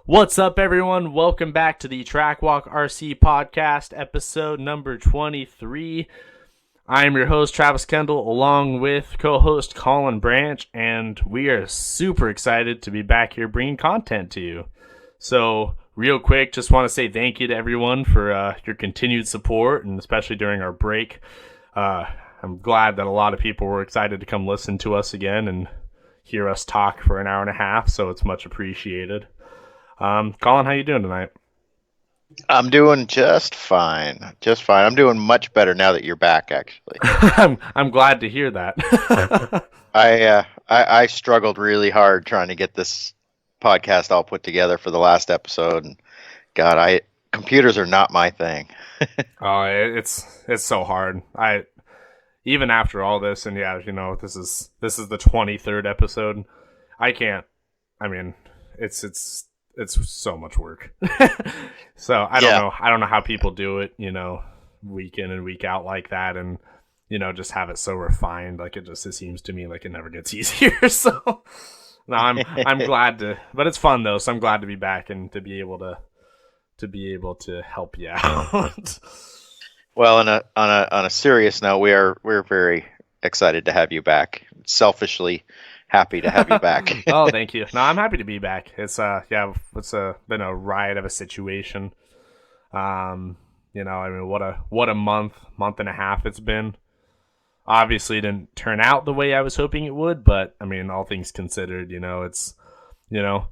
What's up, everyone? Welcome back to the Track Walk RC podcast, episode number 23. I am your host, Travis Kendall, along with co-host Colin Branch, and we are super excited to be back here bringing content to you. So, real quick, just want to say thank you to everyone for your continued support, and especially during our break. I'm glad that a lot of people were excited to come listen to us again and hear us talk for an hour and a half, so it's much appreciated. Colin, how you doing tonight? I'm doing just fine. Just fine. I'm doing much better now that you're back, actually. I'm glad to hear that. I struggled really hard trying to get this podcast all put together for the last episode, and God, computers are not my thing. Oh, it's so hard. Even after all this, and yeah, you know, this is the 23rd episode. I can't. I mean, it's so much work. So I don't know how people do it, you know, week in and week out like that, and you know, just have it so refined. Like it seems to me like it never gets easier. So no, I'm glad to, but it's fun though. So I'm glad to be back and to be able to help you out. Well, on a serious note, we're very excited to have you back. Selfishly happy to have you back. Oh, thank you. No, I'm happy to be back. It's been a riot of a situation. You know, I mean, what a month and a half it's been. Obviously, it didn't turn out the way I was hoping it would, but I mean, all things considered, you know, it's, you know,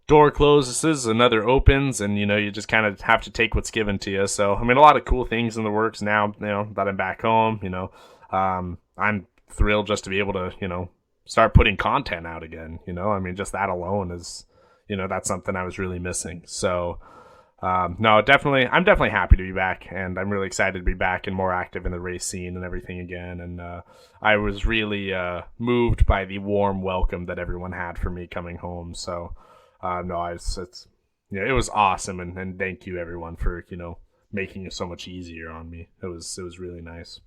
door closes, another opens, and you know, you just kind of have to take what's given to you. So, I mean, a lot of cool things in the works now, you know, that I'm back home, you know. I'm thrilled just to be able to, you know, start putting content out again, you know. I mean, just that alone is, you know, that's something I was really missing. So, no, I'm definitely happy to be back, and I'm really excited to be back and more active in the race scene and everything again. And I was really moved by the warm welcome that everyone had for me coming home. So, no, it was awesome, and thank you everyone for, you know, making it so much easier on me. It was really nice.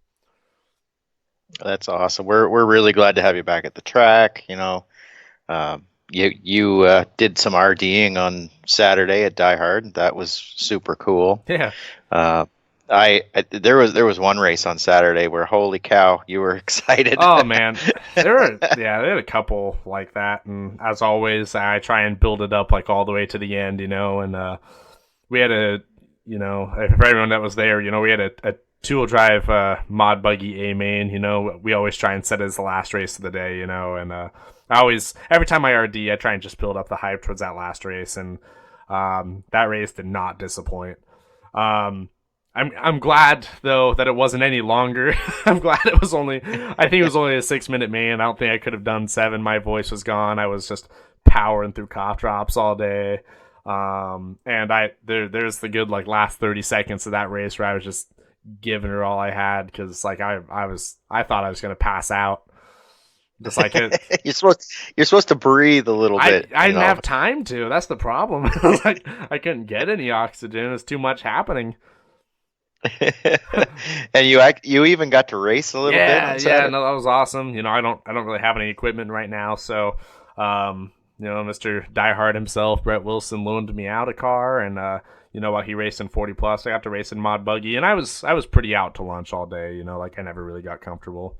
That's awesome. We're really glad to have you back at the track. You know, you did some RDing on Saturday at Die Hard. That was super cool. Yeah. There was one race on Saturday where, holy cow, you were excited. Oh man, they had a couple like that, and as always, I try and build it up like all the way to the end, you know. And we had you know, for everyone that was there, you know, we had a two-wheel drive mod buggy A main, you know. We always try and set it as the last race of the day, you know, and every time I RD, I try and just build up the hype towards that last race, and that race did not disappoint. I'm glad though that it wasn't any longer. I'm glad I think it was only a 6-minute main. I don't think I could have done 7. My voice was gone. I was just powering through cough drops all day. And there's the good like last 30 seconds of that race where I was just giving her all I had, because like I thought I was gonna pass out. Just like it. You're supposed to breathe a little bit. I didn't have time to. That's the problem. Like I couldn't get any oxygen. There's too much happening. And you even got to race a little bit. Yeah, no, that was awesome. You know, I don't really have any equipment right now, so you know, Mr. Die Hard himself, Brett Wilson, loaned me out a car, and you know, while he raced in 40 plus, I got to race in mod buggy, and I was pretty out to lunch all day. You know, like I never really got comfortable.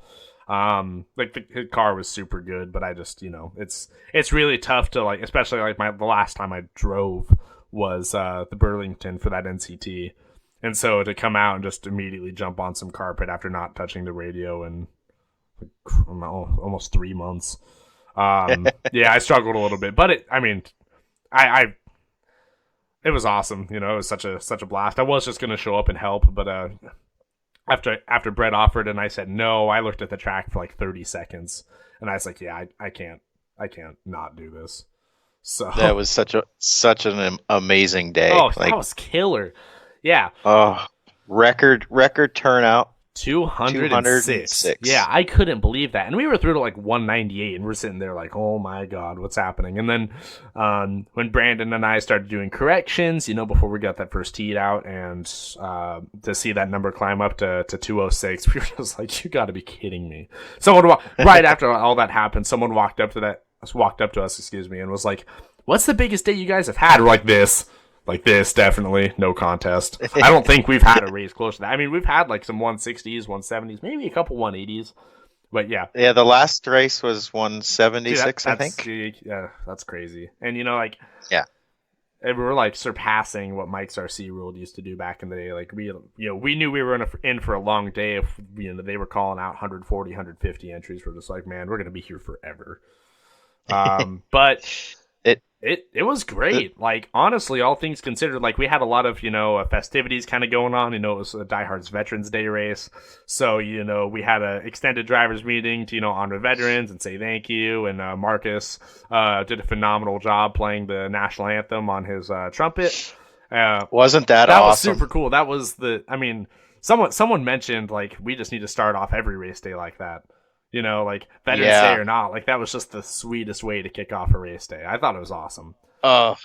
Like the car was super good, but I just, you know, it's really tough to like, especially like the last time I drove was the Burlington for that NCT. And so to come out and just immediately jump on some carpet after not touching the radio in like, almost 3 months. Yeah, I struggled a little bit, but I it was awesome. You know, it was such a blast. I was just gonna show up and help, but after Brett offered and I said no, I looked at the track for like 30 seconds and I was like, yeah, I can't not do this. So That was such an amazing day. oh, Like, that was killer. Yeah, oh, record turnout. 206. 206. Yeah, I couldn't believe that. And we were through to like 198, and we're sitting there like, oh my God, what's happening? And then when Brandon and I started doing corrections, you know, before we got that first teed out, and to see that number climb up to 206, we were just like, you got to be kidding me. Right after all that happened, someone walked up to us, excuse me, and was like, what's the biggest day you guys have had? We're like, this. Like this, definitely, no contest. I don't think we've had a race close to that. I mean, we've had like some 160s, 170s, maybe a couple 180s. But yeah. Yeah, the last race was 176, I think. Yeah, that's crazy. And, you know, like, Yeah. we're like surpassing what Mike's RC World used to do back in the day. Like, we knew we were in for a long day. If, you know, they were calling out 140, 150 entries. We're just like, man, we're going to be here forever. But it was great. Like, honestly, all things considered, like, we had a lot of, you know, festivities kind of going on. You know, it was a Die Hard's Veterans Day race. So, you know, we had an extended drivers meeting to, you know, honor veterans and say thank you. And Marcus did a phenomenal job playing the national anthem on his trumpet. Wasn't that was awesome? super cool. That was someone mentioned, like, we just need to start off every race day like that. You know, like, Veterans Day or not, like, that was just the sweetest way to kick off a race day. I thought it was awesome. Oh,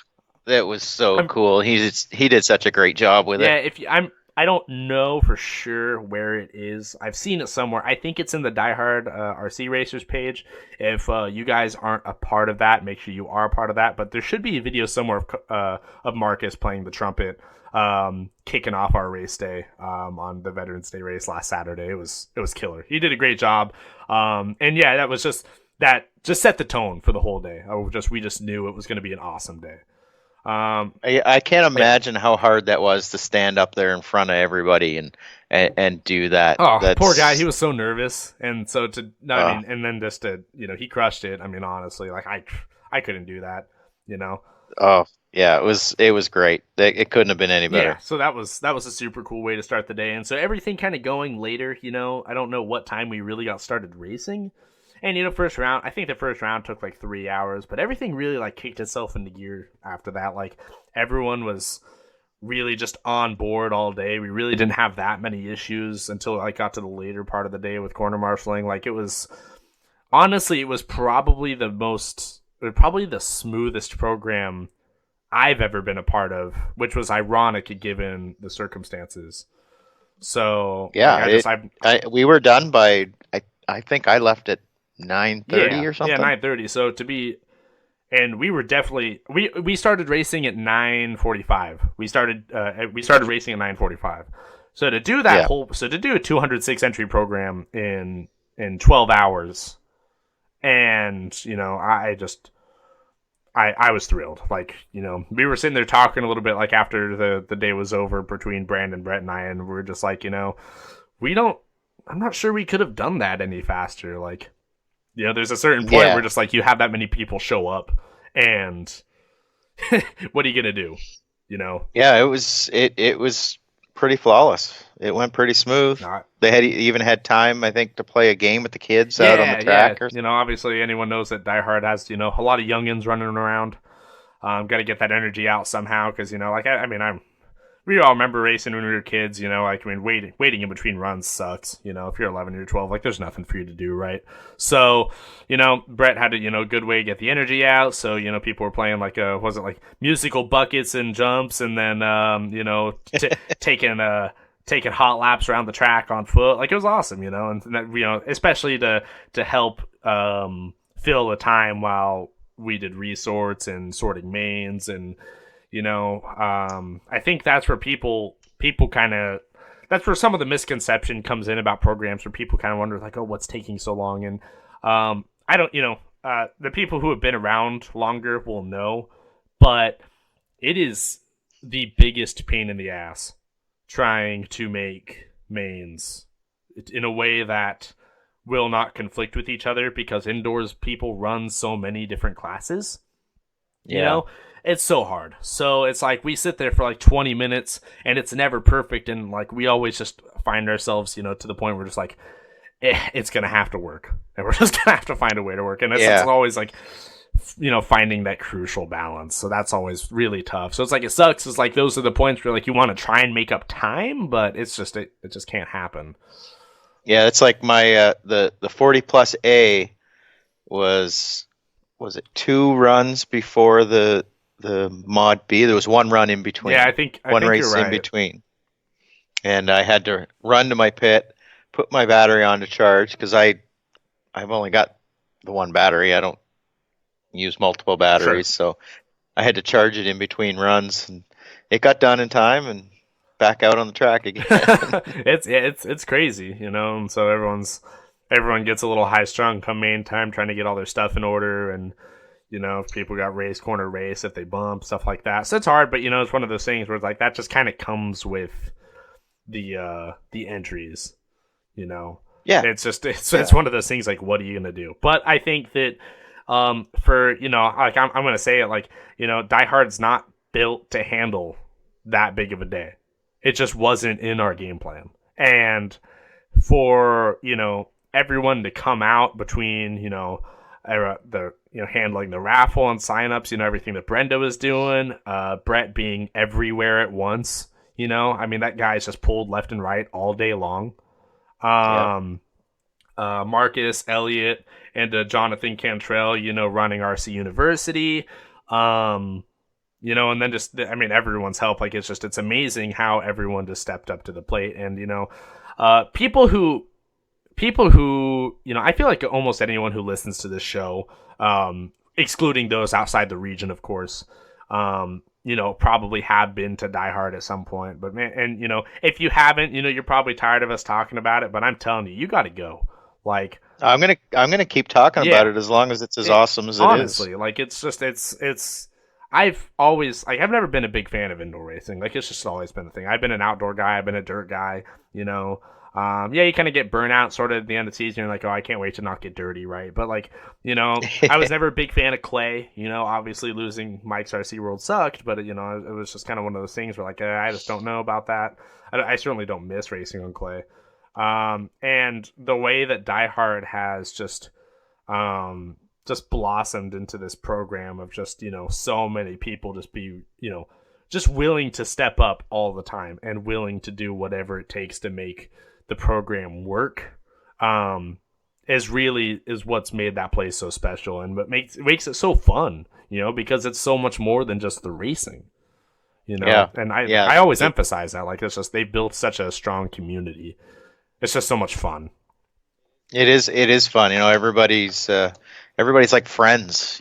that was so cool. He did such a great job with it. Yeah, I don't know for sure where it is. I've seen it somewhere. I think it's in the Die Hard RC Racers page. If you guys aren't a part of that, make sure you are a part of that. But there should be a video somewhere of Marcus playing the trumpet, kicking off our race day on the Veterans Day race last Saturday. It was killer. He did a great job. And yeah, that just set the tone for the whole day. We just knew it was going to be an awesome day. I can't imagine how hard that was to stand up there in front of everybody and do that. Oh, poor guy. He was so nervous. And so and then just to, you know, he crushed it. I mean, honestly, like, I couldn't do that, you know? Oh, yeah, it was great. It couldn't have been any better. Yeah, so that was a super cool way to start the day. And so everything kind of going later, you know, I don't know what time we really got started racing. And, you know, I think the first round took like 3 hours, but everything really like kicked itself into gear after that. Like, everyone was really just on board all day. We really didn't have that many issues until I got to the later part of the day with corner marshaling. Like, it was probably the smoothest program I've ever been a part of, which was ironic given the circumstances. So yeah, we were done by I think I left at 9:30 or something. Yeah, 9:30. So and we were definitely we started racing at 9:45. We started racing at 9:45. So to do that to do a 206 entry program in 12 hours, and you know, I was thrilled. Like, you know, we were sitting there talking a little bit, like, after the day was over between Brandon, Brett, and I, and we were just like, you know, I'm not sure we could have done that any faster. Like, you know, there's a certain point where just like you have that many people show up, and what are you gonna do? You know? Yeah, it was pretty flawless. It went pretty smooth. They even had time, I think, to play a game with the kids out on the track. Yeah. You know, obviously anyone knows that Die Hard has, you know, a lot of youngins running around. Got to get that energy out somehow, because, you know, like, we all remember racing when we were kids, you know, like, I mean, waiting in between runs sucks, you know, if you're 11 or 12, like, there's nothing for you to do, right? So, you know, Brett had a, you know, good way to get the energy out, so, you know, people were playing, like, was it, like, musical buckets and jumps, and then, you know, taking hot laps around the track on foot. Like, it was awesome, you know, and that, you know, especially to help fill the time while we did resorts and sorting mains. And, you know, I think that's where people kind of, that's where some of the misconception comes in about programs, where people kind of wonder, like, oh, what's taking so long? And I don't, you know, the people who have been around longer will know, but it is the biggest pain in the ass trying to make mains in a way that will not conflict with each other, because indoors people run so many different classes, you know, It's so hard. So it's like we sit there for like 20 minutes and it's never perfect. And like we always just find ourselves, to the point where we're just like, it's going to have to work. And we're just going to have to find a way to work. And it's always like, finding that crucial balance. So that's always really tough. So it's like, it sucks. It's like, those are the points where like you want to try and make up time, but it's just, it just can't happen. Yeah. It's like my, the 40 plus A was it 2 runs before the mod B? There was 1 run in between. Yeah, I think race you're right. In between. And I had to run to my pit, put my battery on to charge because I've only got the 1 battery. I don't use multiple batteries, so I had to charge it in between runs, and it got done in time and back out on the track again. it's crazy, and so everyone gets a little high strung come main time trying to get all their stuff in order, and if people got race corner race, if they bump, stuff like that. So it's hard, but it's one of those things where it's like that just kind of comes with the entries, Yeah. It's one of those things like, what are you gonna do? But I think that for like I'm gonna say it like Die Hard's not built to handle that big of a day. It just wasn't in our game plan, and for everyone to come out between the handling the raffle and signups, everything that Brenda was doing, Brett being everywhere at once, I mean that guy's just pulled left and right all day long. Marcus Elliott and Jonathan Cantrell, running RC University, and then just everyone's help. Like it's amazing how everyone just stepped up to the plate, and people who I feel like almost anyone who listens to this show, excluding those outside the region, of course, probably have been to Die Hard at some point. But man, and if you haven't, you're probably tired of us talking about it. But I'm telling you, you got to go. Like I'm gonna keep talking about it as long as it's as awesome as it is. Honestly, like I've never been a big fan of indoor racing. Like it's just always been the thing. I've been an outdoor guy. I've been a dirt guy. You kind of get burnout sort of at the end of the season. You're like, oh, I can't wait to not get dirty, right? But like, I was never a big fan of clay. Obviously losing Mike's RC World sucked, but it was just kind of one of those things where like, I just don't know about that. I certainly don't miss racing on clay. And the way that Die Hard has just blossomed into this program of just, so many people just be, just willing to step up all the time and willing to do whatever it takes to make the program work, is what's made that place so special and what makes it so fun, because it's so much more than just the racing, and I always emphasize that, like, it's just, they built such a strong community. It's just so much fun. It is fun. Everybody's like friends,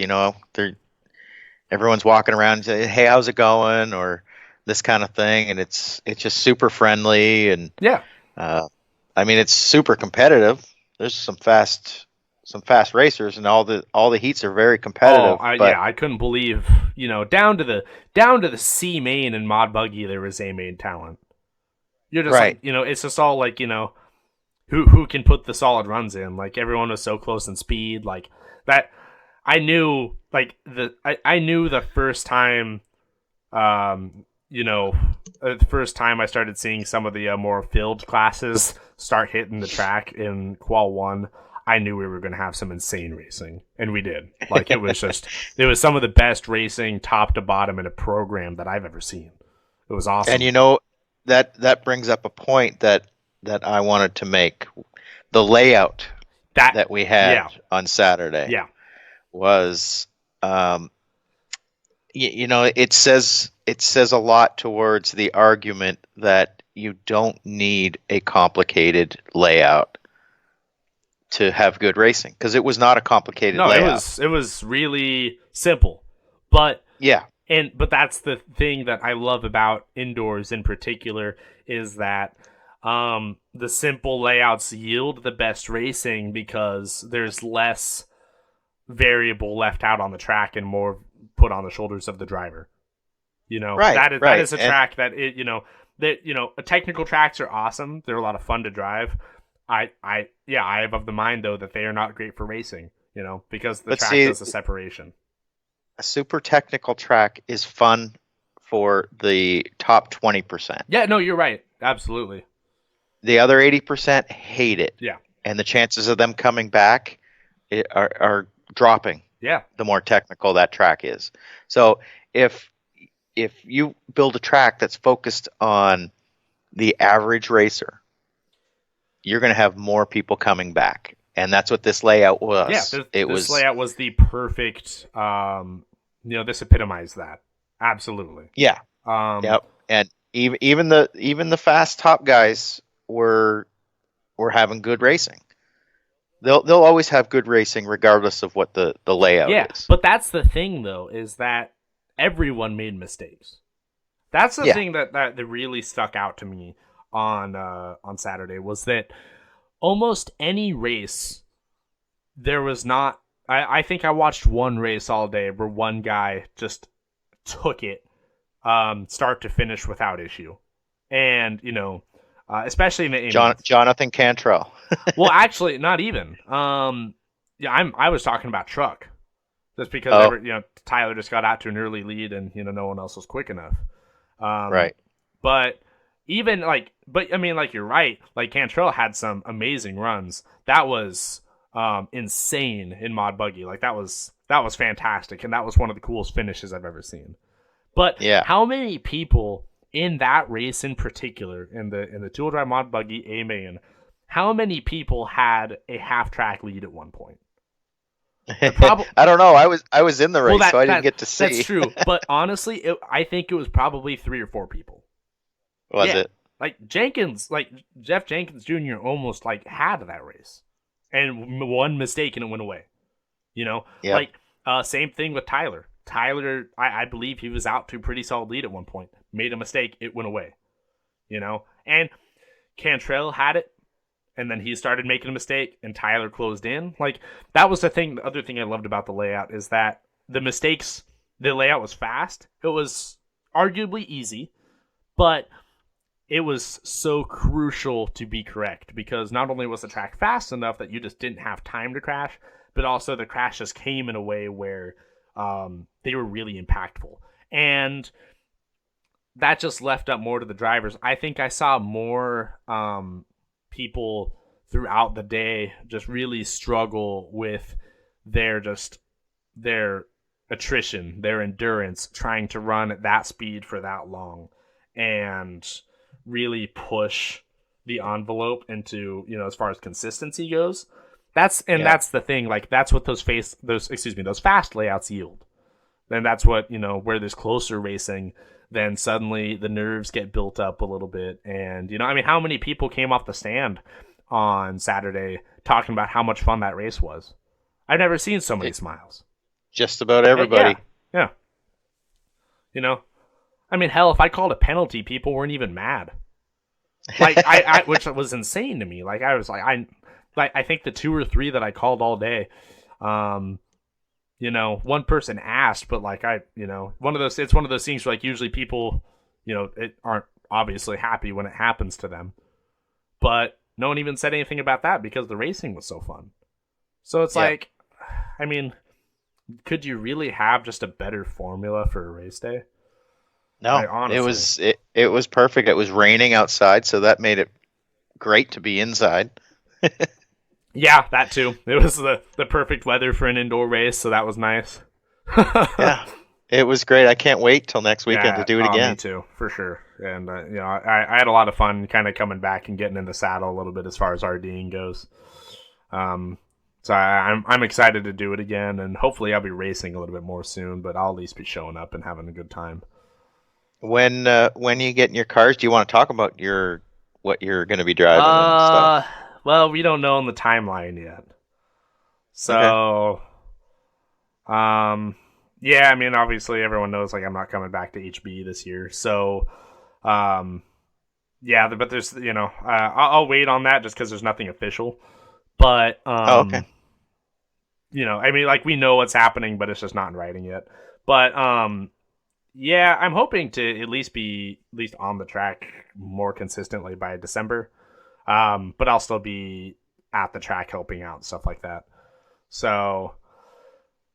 everyone's walking around and say, hey, how's it going? Or this kind of thing. And it's just super friendly. And yeah, it's super competitive. There's some fast racers, and all the heats are very competitive. I couldn't believe, down to the C main and Mod Buggy, there was A main talent. You're just right. Like, it's just all like, who can put the solid runs in. Like everyone was so close in speed, like that. I knew I knew the first time, the first time I started seeing some of the more filled classes start hitting the track in Qual 1, I knew we were going to have some insane racing, and we did. Like it was some of the best racing top to bottom in a program that I've ever seen. It was awesome. And that brings up a point that I wanted to make. The layout that we had on Saturday was, it says a lot towards the argument that you don't need a complicated layout to have good racing, because it was not a complicated layout. It was really simple. But yeah. But that's the thing that I love about indoors in particular, is that the simple layouts yield the best racing because there's less variable left out on the track and more put on the shoulders of the driver. That is a track that technical tracks are awesome. They're a lot of fun to drive. I have of the mind though that they are not great for racing, because the track does the separation. a super technical track is fun for the top 20%. Yeah, no, you're right. Absolutely. The other 80% hate it, Yeah. and the chances of them coming back are dropping Yeah. the more technical that track is. So if you build a track that's focused on the average racer, you're going to have more people coming back, and that's what this layout Yeah, was. this layout was the perfect. This epitomized that. Absolutely. Yeah, Um, yep. And even the fast top guys were having good racing. They'll always have good racing regardless of what the layout yeah, is. but that's the thing though, is that everyone made mistakes. That's the Yeah. thing that really stuck out to me on Saturday, was that almost any race there was not. I think I watched one race all day where one guy just took it start to finish without issue, and especially in the Jonathan Cantrell. well, actually, not even. Yeah, I was talking about truck, just because Tyler just got out to an early lead, and no one else was quick enough. Right. But even but I mean, you're right. Like Cantrell had some amazing runs. That was insane in Mod Buggy. Like that was fantastic, and that was one of the coolest finishes I've ever seen. But Yeah. how many people in that race in particular, in the two-wheel drive Mod Buggy A main, how many people had a half track lead at one point? I don't know. I was in the race, so I didn't get to see. That's true, but honestly, I think it was probably 3 or 4 people. Was it? Like Jeff Jenkins Jr. almost had that race, and one mistake and it went away. Yep. Same thing with Tyler. Tyler, I believe he was out to a pretty solid lead at one point. Made a mistake, it went away. And Cantrell had it, and then he started making a mistake, and Tyler closed in. That was the thing. The other thing I loved about the layout is that the layout was fast. It was arguably easy, but it was so crucial to be correct, because not only was the track fast enough that you just didn't have time to crash, but also the crashes came in a way where they were really impactful. And that just left up more to the drivers. I think I saw more people throughout the day just really struggle with their attrition, their endurance, trying to run at that speed for that long, and really push the envelope into, as far as consistency goes. That's the thing. That's what those fast layouts yield. And that's what, where there's closer racing, then suddenly the nerves get built up a little bit. And, how many people came off the stand on Saturday talking about how much fun that race was? I've never seen so many smiles. Just about everybody. Yeah. Hell, if I called a penalty, people weren't even mad. Which was insane to me. I was I think the 2 or 3 that I called all day, one person asked, but it's one of those things where usually people, aren't obviously happy when it happens to them, but no one even said anything about that because the racing was so fun. So it's could you really have just a better formula for a race day? No, it was perfect. It was raining outside, so that made it great to be inside. Yeah, that too. It was the perfect weather for an indoor race, so that was nice. Yeah, it was great. I can't wait till next weekend to do it again. Me too, for sure. And I had a lot of fun kind of coming back and getting in the saddle a little bit as far as RDing goes. So I'm excited to do it again, and hopefully I'll be racing a little bit more soon. But I'll at least be showing up and having a good time. When you get in your cars, do you want to talk about what you're going to be driving and stuff? Well, we don't know on the timeline yet. So, okay. Yeah, obviously everyone knows I'm not coming back to HB this year. So, yeah, but there's I'll wait on that just because there's nothing official. But okay. We know what's happening, but it's just not in writing yet. But yeah, I'm hoping to at least be on the track more consistently by December. But I'll still be at the track helping out and stuff like that. So,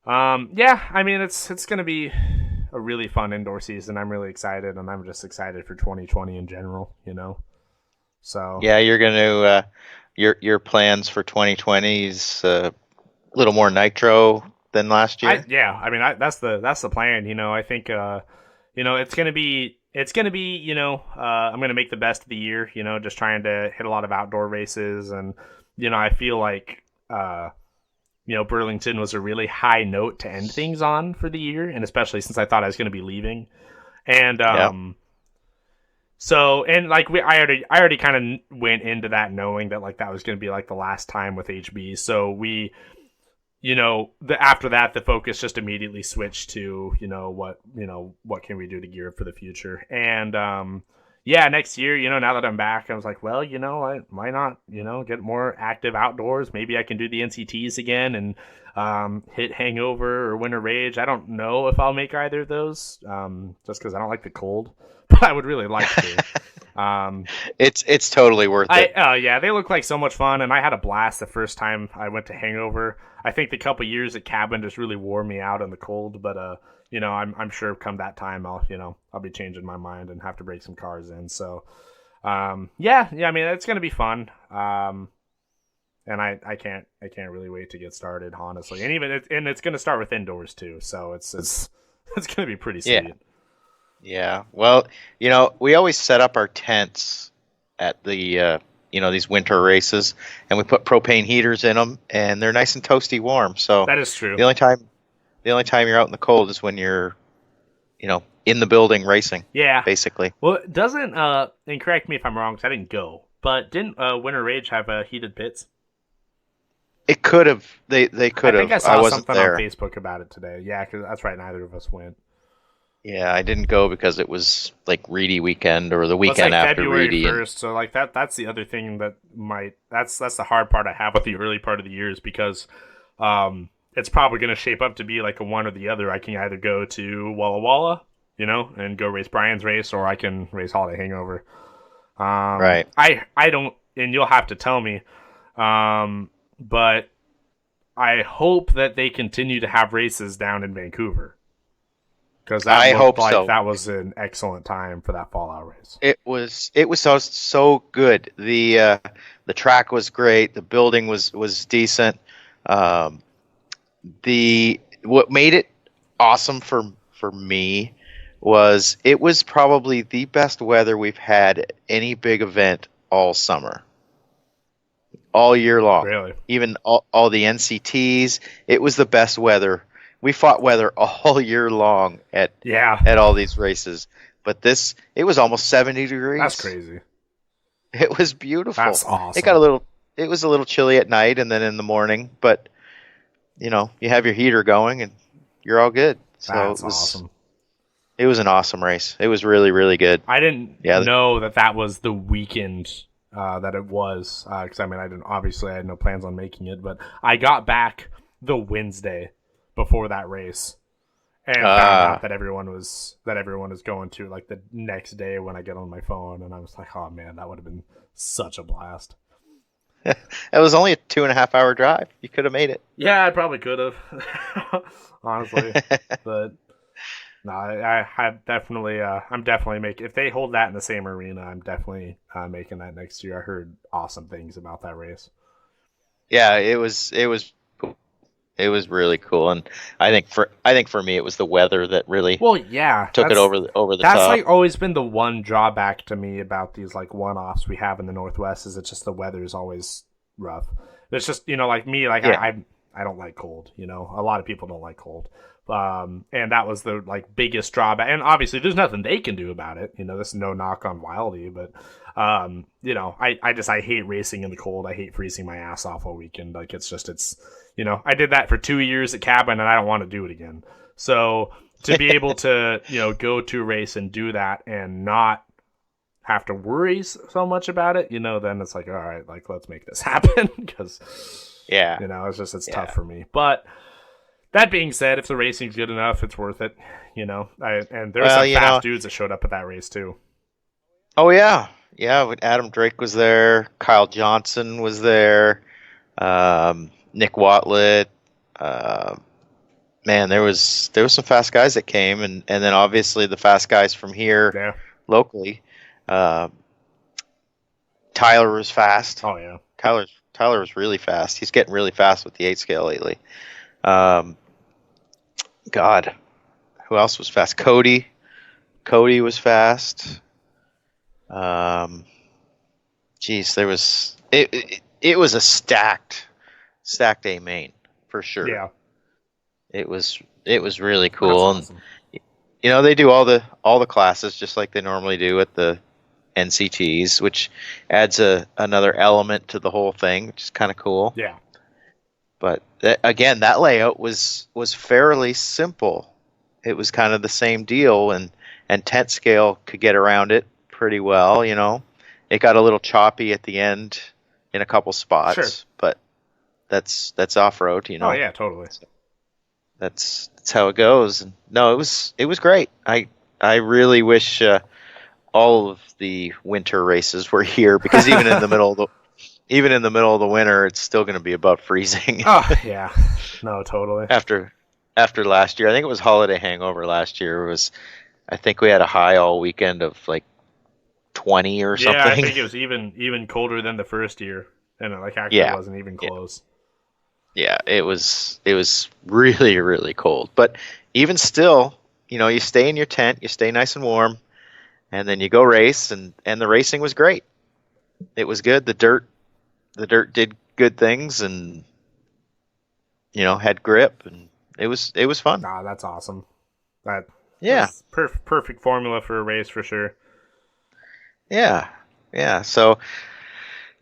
Yeah, I mean it's gonna be a really fun indoor season. I'm really excited, and I'm just excited for 2020 in general. So Yeah, you're gonna your plans for 2020 is a little more nitro than last year. I mean that's the plan. I think it's gonna be I'm gonna make the best of the year. Just trying to hit a lot of outdoor races, and I feel like Burlington was a really high note to end things on for the year, and especially since I thought I was going to be leaving. And Yeah. and like I already kind of went into that knowing that like that was going to be like the last time with HB. So we, after that the focus just immediately switched to what can we do to gear up for the future. And yeah, next year, now that I'm back, I was like, well, why not, get more active outdoors? Maybe I can do the NCTs again and hit Hangover or Winter Rage. I don't know if I'll make either of those, just because I don't like the cold, but I would really like to. It's totally worth it. Yeah, they look like so much fun, and I had a blast the first time I went to Hangover. I think the couple years at Cabin just really wore me out in the cold, but I'm sure come that time I'll be changing my mind and have to break some cars in. So, yeah, I mean it's gonna be fun. And I can't really wait to get started, honestly. And it's gonna start with indoors too, so it's it's gonna be pretty sweet. Yeah. Well, we always set up our tents at the these winter races, and we put propane heaters in them, and they're nice and toasty warm. So That is true. the only time you're out in the cold is when you're, in the building racing. Yeah. Basically. Well, doesn't and correct me if I'm wrong, because I didn't go, but didn't Winter Rage have heated pits? It could have. They could have. I think I saw wasn't something there. on Facebook about it today. Yeah, because that's right. Neither of us went. Yeah, I didn't go because it was like Reedy weekend or the Well, it's weekend like after February Reedy. 1st, so like that's the other thing that that's the hard part I have with the early part of the year is because it's probably going to shape up to be like a one or the other. I can either go to Walla Walla, and go race Brian's race, or I can race Holiday Hangover. Right. I don't, and you'll have to tell me, but I hope that they continue to have races down in Vancouver. Because I hope like so. that was an excellent time for that Fallout race. It was so good. The track was great. The building was decent. What made it awesome for me was it was probably the best weather we've had at any big event all summer. All year long. Really? Even all the NCTs, it was the best weather. We fought weather all year long at all these races. But it was almost 70 degrees. That's crazy. It was beautiful. That's awesome. It was a little chilly at night and then in the morning, but you have your heater going and you're all good. So That's awesome. It was an awesome race. It was really, really good. I didn't know that was the weekend that it was, because I had no plans on making it, but I got back the Wednesday before that race and found out that everyone was going to like the next day when I get on my phone, and I was like, oh man, that would have been such a blast. It was only a 2.5 hour drive. You could have made it. Yeah, I probably could have, honestly, but. No, I definitely, I'm definitely making. If they hold that in the same arena, I'm definitely making that next year. I heard awesome things about that race. Yeah, it was cool. It was really cool, and I think for me, it was the weather that really took it over the top. That's like always been the one drawback to me about these like one-offs we have in the Northwest is it's just the weather is always rough. It's just like me, like I don't like cold. A lot of people don't like cold. And that was the like biggest drawback, and obviously there's nothing they can do about it. This is no knock on Wildy, but I hate racing in the cold. I hate freezing my ass off all weekend. Like it's I did that for 2 years at Cabin, and I don't want to do it again. So to be able to go to a race and do that and not have to worry so much about it, then it's like, all right, like let's make this happen because it's tough for me, but. That being said, if the racing's good enough, it's worth it. And there were some fast dudes that showed up at that race too. Oh yeah, Adam Drake was there. Kyle Johnson was there. Nick Watlett. man, there was some fast guys that came, and then obviously the fast guys from here Yeah. locally. Uh, Tyler was fast. Oh yeah. Tyler was really fast. He's getting really fast with the 8 scale lately. Um, God, who else was fast? Cody was fast. Geez, there was it was a stacked A main for sure. Yeah. It was really cool, That's awesome. and they do all the classes just like they normally do at the NCTs, which adds another element to the whole thing, which is kind of cool. Yeah. But again, that layout was fairly simple. It was kind of the same deal, and tent scale could get around it pretty well. It got a little choppy at the end in a couple spots, Sure. but that's off road. Oh yeah, totally. That's how it goes. And no, it was great. I really wish all of the winter races were here, because even in the middle of the winter, it's still going to be above freezing. Oh yeah. No, totally. after last year. I think it was holiday hangover last year. I think we had a high all weekend of like 20 or something. Yeah, I think it was even colder than the first year, and it actually wasn't even close. Yeah, it was really, really cold. But even still, you stay in your tent, you stay nice and warm, and then you go race, and the racing was great. It was good. The dirt did good things, and had grip, and it was fun. Nah, that's awesome. That Yeah. perfect formula for a race for sure. Yeah. So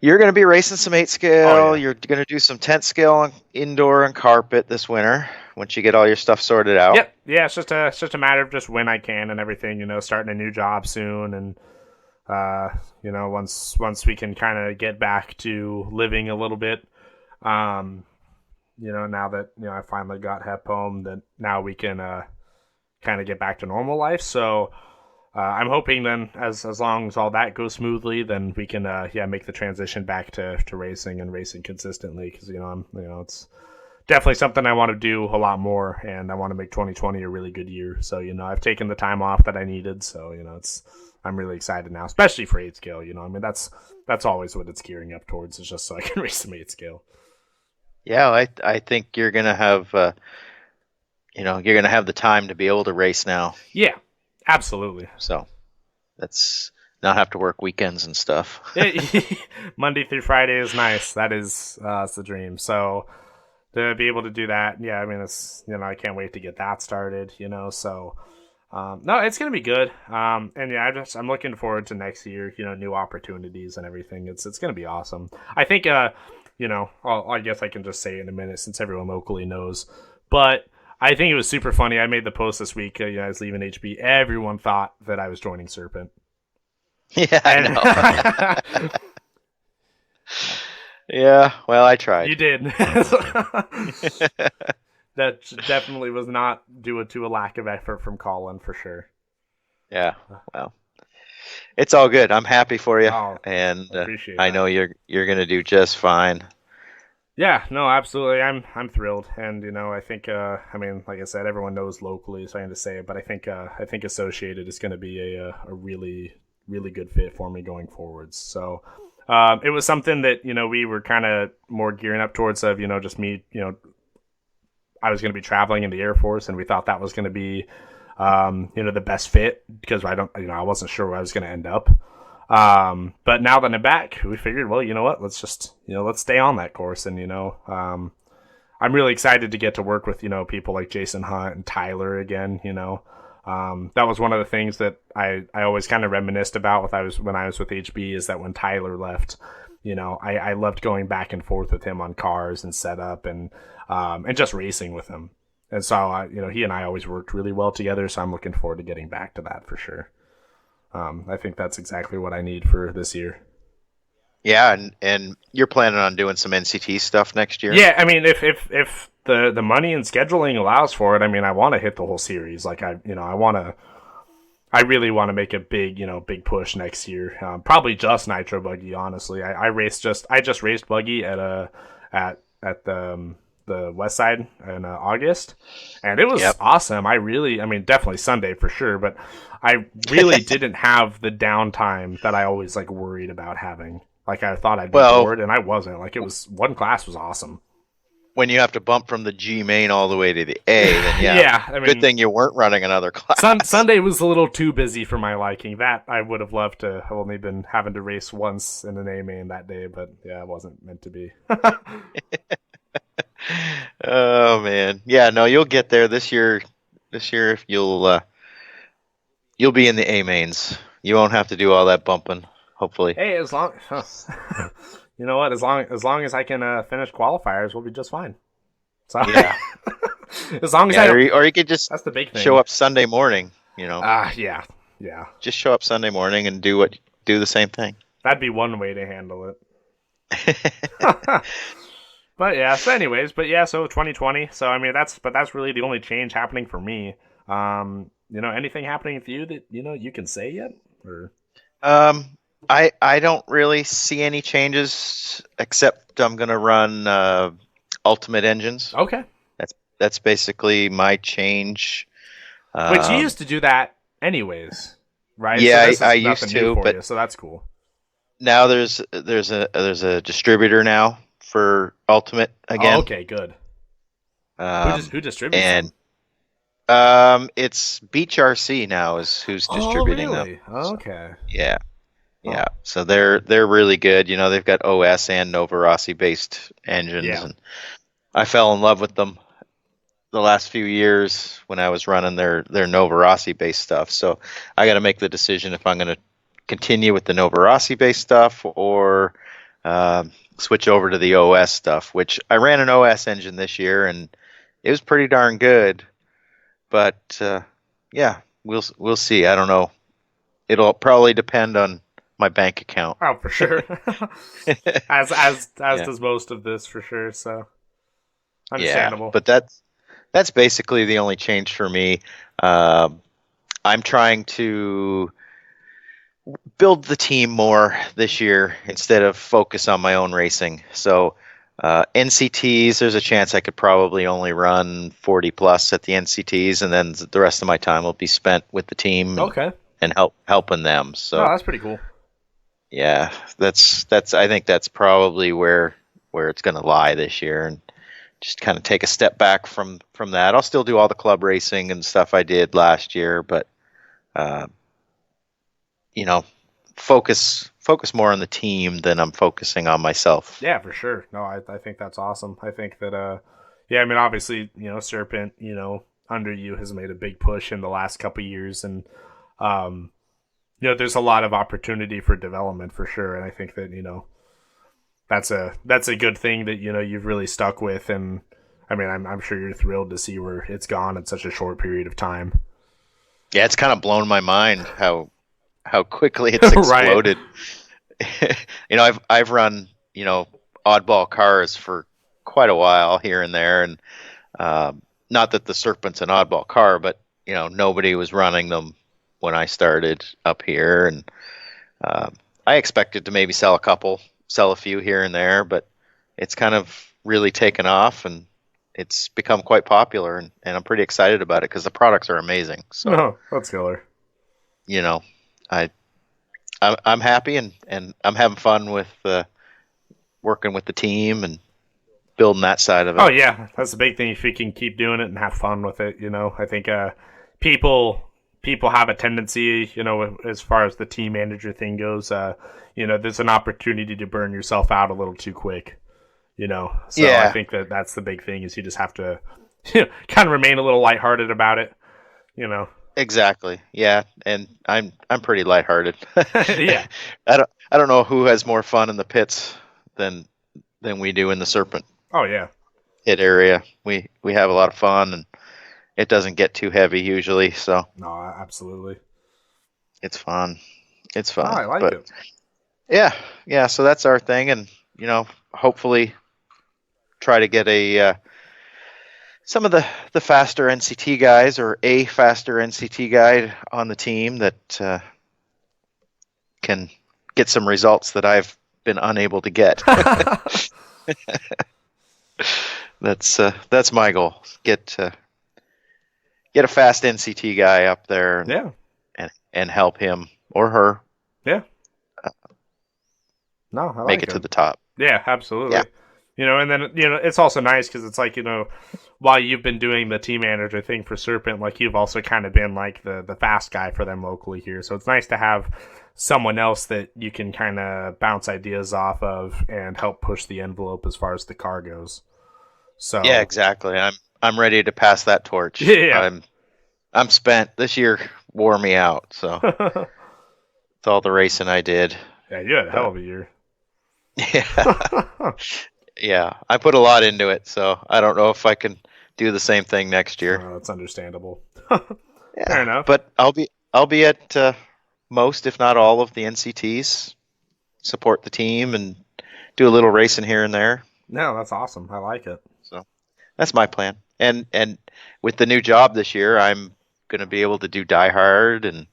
you're going to be racing some 8 scale. Oh, yeah. You're going to do some tent scale on indoor and carpet this winter once you get all your stuff sorted out. Yep. Yeah, it's just a matter of just when I can and everything. Starting a new job soon, and once we can kind of get back to living a little bit. Now that I finally got Hep home, that now we can kind of get back to normal life. So I'm hoping then, as long as all that goes smoothly, then we can make the transition back to racing and racing consistently, because it's definitely something I want to do a lot more, and I want to make 2020 a really good year. So I've taken the time off that I needed, so I'm really excited now, especially for 8 scale. That's always what it's gearing up towards, is just so I can race some 8 scale. Yeah, I think you're gonna have you're gonna have the time to be able to race now. Yeah, absolutely. So that's not have to work weekends and stuff. Monday through Friday is nice. That is it's the dream. So to be able to do that, yeah, I mean, it's I can't wait to get that started. So no, it's gonna be good. And yeah, I'm looking forward to next year. New opportunities and everything. It's gonna be awesome. I think I guess I can just say it in a minute since everyone locally knows. But I think it was super funny. I made the post this week. I was leaving HB. Everyone thought that I was joining Serpent. Yeah, I know. Yeah, well, I tried. You did. That definitely was not due to a lack of effort from Colin, for sure. Yeah, well, it's all good. I'm happy for you, and I know you're gonna do just fine. Yeah, no, absolutely. I'm thrilled, and I think I mean, like I said, everyone knows locally, so I have to say it, but I think Associated is going to be a really, really good fit for me going forwards. So it was something that we were kind of more gearing up towards, of just me. I was going to be traveling in the Air Force, and we thought that was going to be the best fit, because I wasn't sure where I was going to end up. But now that I'm back, we figured, well, you know what? Let's just, let's stay on that course. And, I'm really excited to get to work with, people like Jason Hunt and Tyler again. That was one of the things that I always kind of reminisced about when I was with HB, is that when Tyler left, I loved going back and forth with him on cars and setup and just racing with him. And so, he and I always worked really well together. So I'm looking forward to getting back to that for sure. I think that's exactly what I need for this year. Yeah, and you're planning on doing some NCT stuff next year? Yeah, I mean, if the money and scheduling allows for it, I mean, I want to hit the whole series. Like I really want to make a big push next year. Probably just Nitro Buggy, honestly. I just raced Buggy at the the West Side in August, and it was Yep. awesome. I mean, definitely Sunday for sure, but I really didn't have the downtime that I always like worried about having. Like I thought I'd be Well, bored, and I wasn't. Like it was one class was awesome. when you have to bump from the G main all the way to the A, then yeah. Yeah, I mean, Good thing you weren't running another class. Sunday was a little too busy for my liking. That I would have loved to have only been having to race once in an A main that day, but yeah, it wasn't meant to be. Oh man, yeah, no, you'll get there this year. This year, if you'll be in the A mains. You won't have to do all that bumping. Hopefully. Hey, as long you know what, as long as I can finish qualifiers, we'll be just fine. So Yeah. as long as Yeah, I don't, or you could just that's the big thing. show up Sunday morning. Yeah, yeah. Just show up Sunday morning and do the same thing. That'd be one way to handle it. But yeah, so anyways, so 2020. So I mean that's really the only change happening for me. Anything happening with you that you can say yet? Or I don't really see any changes except I'm gonna run Ultimate Engines. okay. That's basically my change. Which you used to do that anyways, right? Yeah, so this is I nothing used new to, for but you, so that's cool. now there's a distributor now for Ultimate again. Oh, okay, good. Who distributes and it's Beach RC now is who's them? distributing Oh, really? them. Okay. Yeah. Yeah. So they're really good. They've got OS and Nova Rossi based engines, Yeah. and I fell in love with them the last few years when I was running their Nova Rossi based stuff. So I got to make the decision if I'm going to continue with the Nova Rossi based stuff or switch over to the OS stuff, which I ran an OS engine this year and it was pretty darn good. But yeah, we'll see. I don't know. It'll probably depend on my bank account. Oh, for sure. as Yeah. does most of this for sure. So understandable. Yeah, but that's basically the only change for me. I'm trying to build the team more this year instead of focus on my own racing. So NCTs, there's a chance I could probably only run 40 plus at the NCTs, and then the rest of my time will be spent with the team okay. and helping them. So No, that's pretty cool. yeah, that's I think that's probably where it's going to lie this year, and just kind of take a step back from that. I'll still do all the club racing and stuff I did last year, but focus more on the team than I'm focusing on myself. Yeah, for sure. No, I think that's awesome. I think that yeah, I mean obviously, Serpent, under you has made a big push in the last couple of years, and there's a lot of opportunity for development for sure, and I think that, that's a good thing that, you've really stuck with, and I mean, I'm sure you're thrilled to see where it's gone in such a short period of time. Yeah, it's kind of blown my mind how quickly it's exploded. I've run, oddball cars for quite a while here and there, and not that the Serpent's an oddball car, but nobody was running them when I started up here, and I expected to maybe sell a few here and there, but it's kind of really taken off, and it's become quite popular, and I'm pretty excited about it because the products are amazing. So No, that's killer. I'm happy, and I'm having fun with working with the team and building that side of it. Oh yeah, that's the big thing. If you can keep doing it and have fun with it, I think people have a tendency, as far as the team manager thing goes, there's an opportunity to burn yourself out a little too quick, So Yeah. I think that's the big thing is you just have to kind of remain a little lighthearted about it, Exactly. Yeah, and I'm pretty lighthearted. Yeah. I don't know who has more fun in the pits than we do in the Serpent Oh yeah. pit area. We have a lot of fun, and it doesn't get too heavy usually, so No, absolutely. it's fun. It's Oh, fun. I like But it. yeah. So that's our thing, and hopefully try to get some of the faster NCT guys or a faster NCT guy on the team that can get some results that I've been unable to get. That's my goal. Get a fast NCT guy up there Yeah. and help him or her Yeah. No, I make like it to the top. Yeah, absolutely. Yeah. And then it's also nice because it's like while you've been doing the team manager thing for Serpent, like you've also kind of been like the fast guy for them locally here. So it's nice to have someone else that you can kind of bounce ideas off of and help push the envelope as far as the car goes. So Yeah, exactly. I'm ready to pass that torch. Yeah. I'm spent. This year wore me out. So with all the racing I did. Yeah, you had a hell of a year. Yeah. Yeah, I put a lot into it, so I don't know if I can do the same thing next year. That's understandable. Yeah, Fair enough. But I'll be at most, if not all, of the NCTs, support the team, and do a little racing here and there. No, that's awesome. I like it. So that's my plan. And with the new job this year, I'm going to be able to do Die Hard and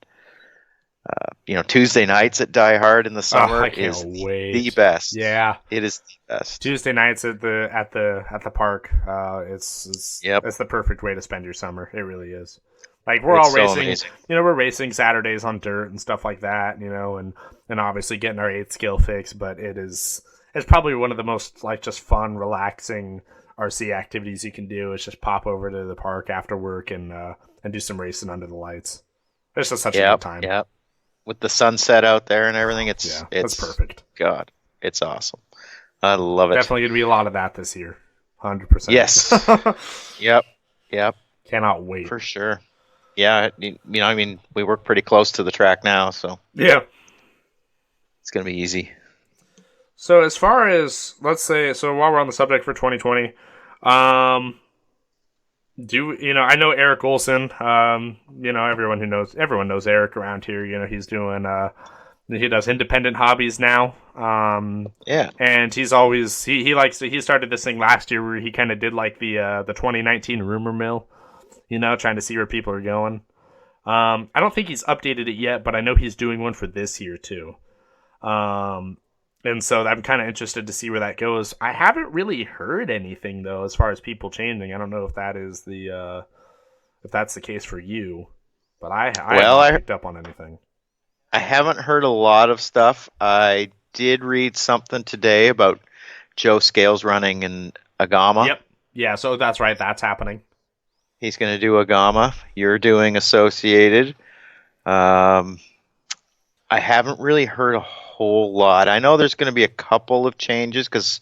Tuesday nights at Die Hard in the summer I can't is wait. the best. Yeah, it is the best. Tuesday nights at the park. It's the perfect way to spend your summer. It really is. Like we're It's all so racing. amazing. We're racing Saturdays on dirt and stuff like that. And obviously getting our 8th skill fix. But it's probably one of the most like just fun, relaxing RC activities you can do. Is just pop over to the park after work and do some racing under the lights. It's just such a good time. Yep. With the sunset out there and everything, it's that's perfect. God, it's awesome. I love it. Definitely going to be a lot of that this year. 100%. Yes. Yep. Cannot wait. For sure. Yeah, we work pretty close to the track now, so yeah, it's going to be easy. So as far as while we're on the subject for 2020, I know Eric Olson. Everyone knows Eric around here. He's doing he does independent hobbies now. Yeah. And he's always he likes to. He started this thing last year where he kind of did like the 2019 rumor mill. Trying to see where people are going. I don't think he's updated it yet, but I know he's doing one for this year too. And so I'm kind of interested to see where that goes. I haven't really heard anything though, as far as people changing. I don't know if that is if that's the case for you, but I haven't picked up on anything. I haven't heard a lot of stuff. I did read something today about Joe Scales running in Agama. Yep. Yeah. So that's right. That's happening. He's going to do Agama. You're doing Associated. I haven't really heard a whole lot. I know there's going to be a couple of changes because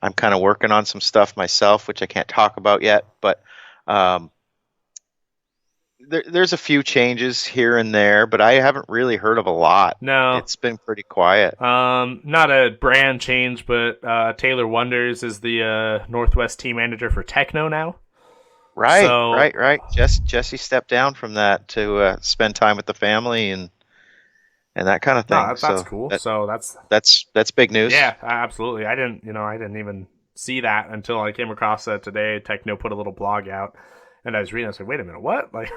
I'm kind of working on some stuff myself, which I can't talk about yet. But there's a few changes here and there, but I haven't really heard of a lot. No. It's been pretty quiet. Not a brand change, but Taylor Wonders is the Northwest team manager for Tekno now. Right. Jesse stepped down from that to spend time with the family and that kind of thing. No, that's cool. That's big news. Yeah, absolutely. I didn't even see that until I came across that today. Tekno put a little blog out, and I was reading. I was like, wait a minute, what? Like,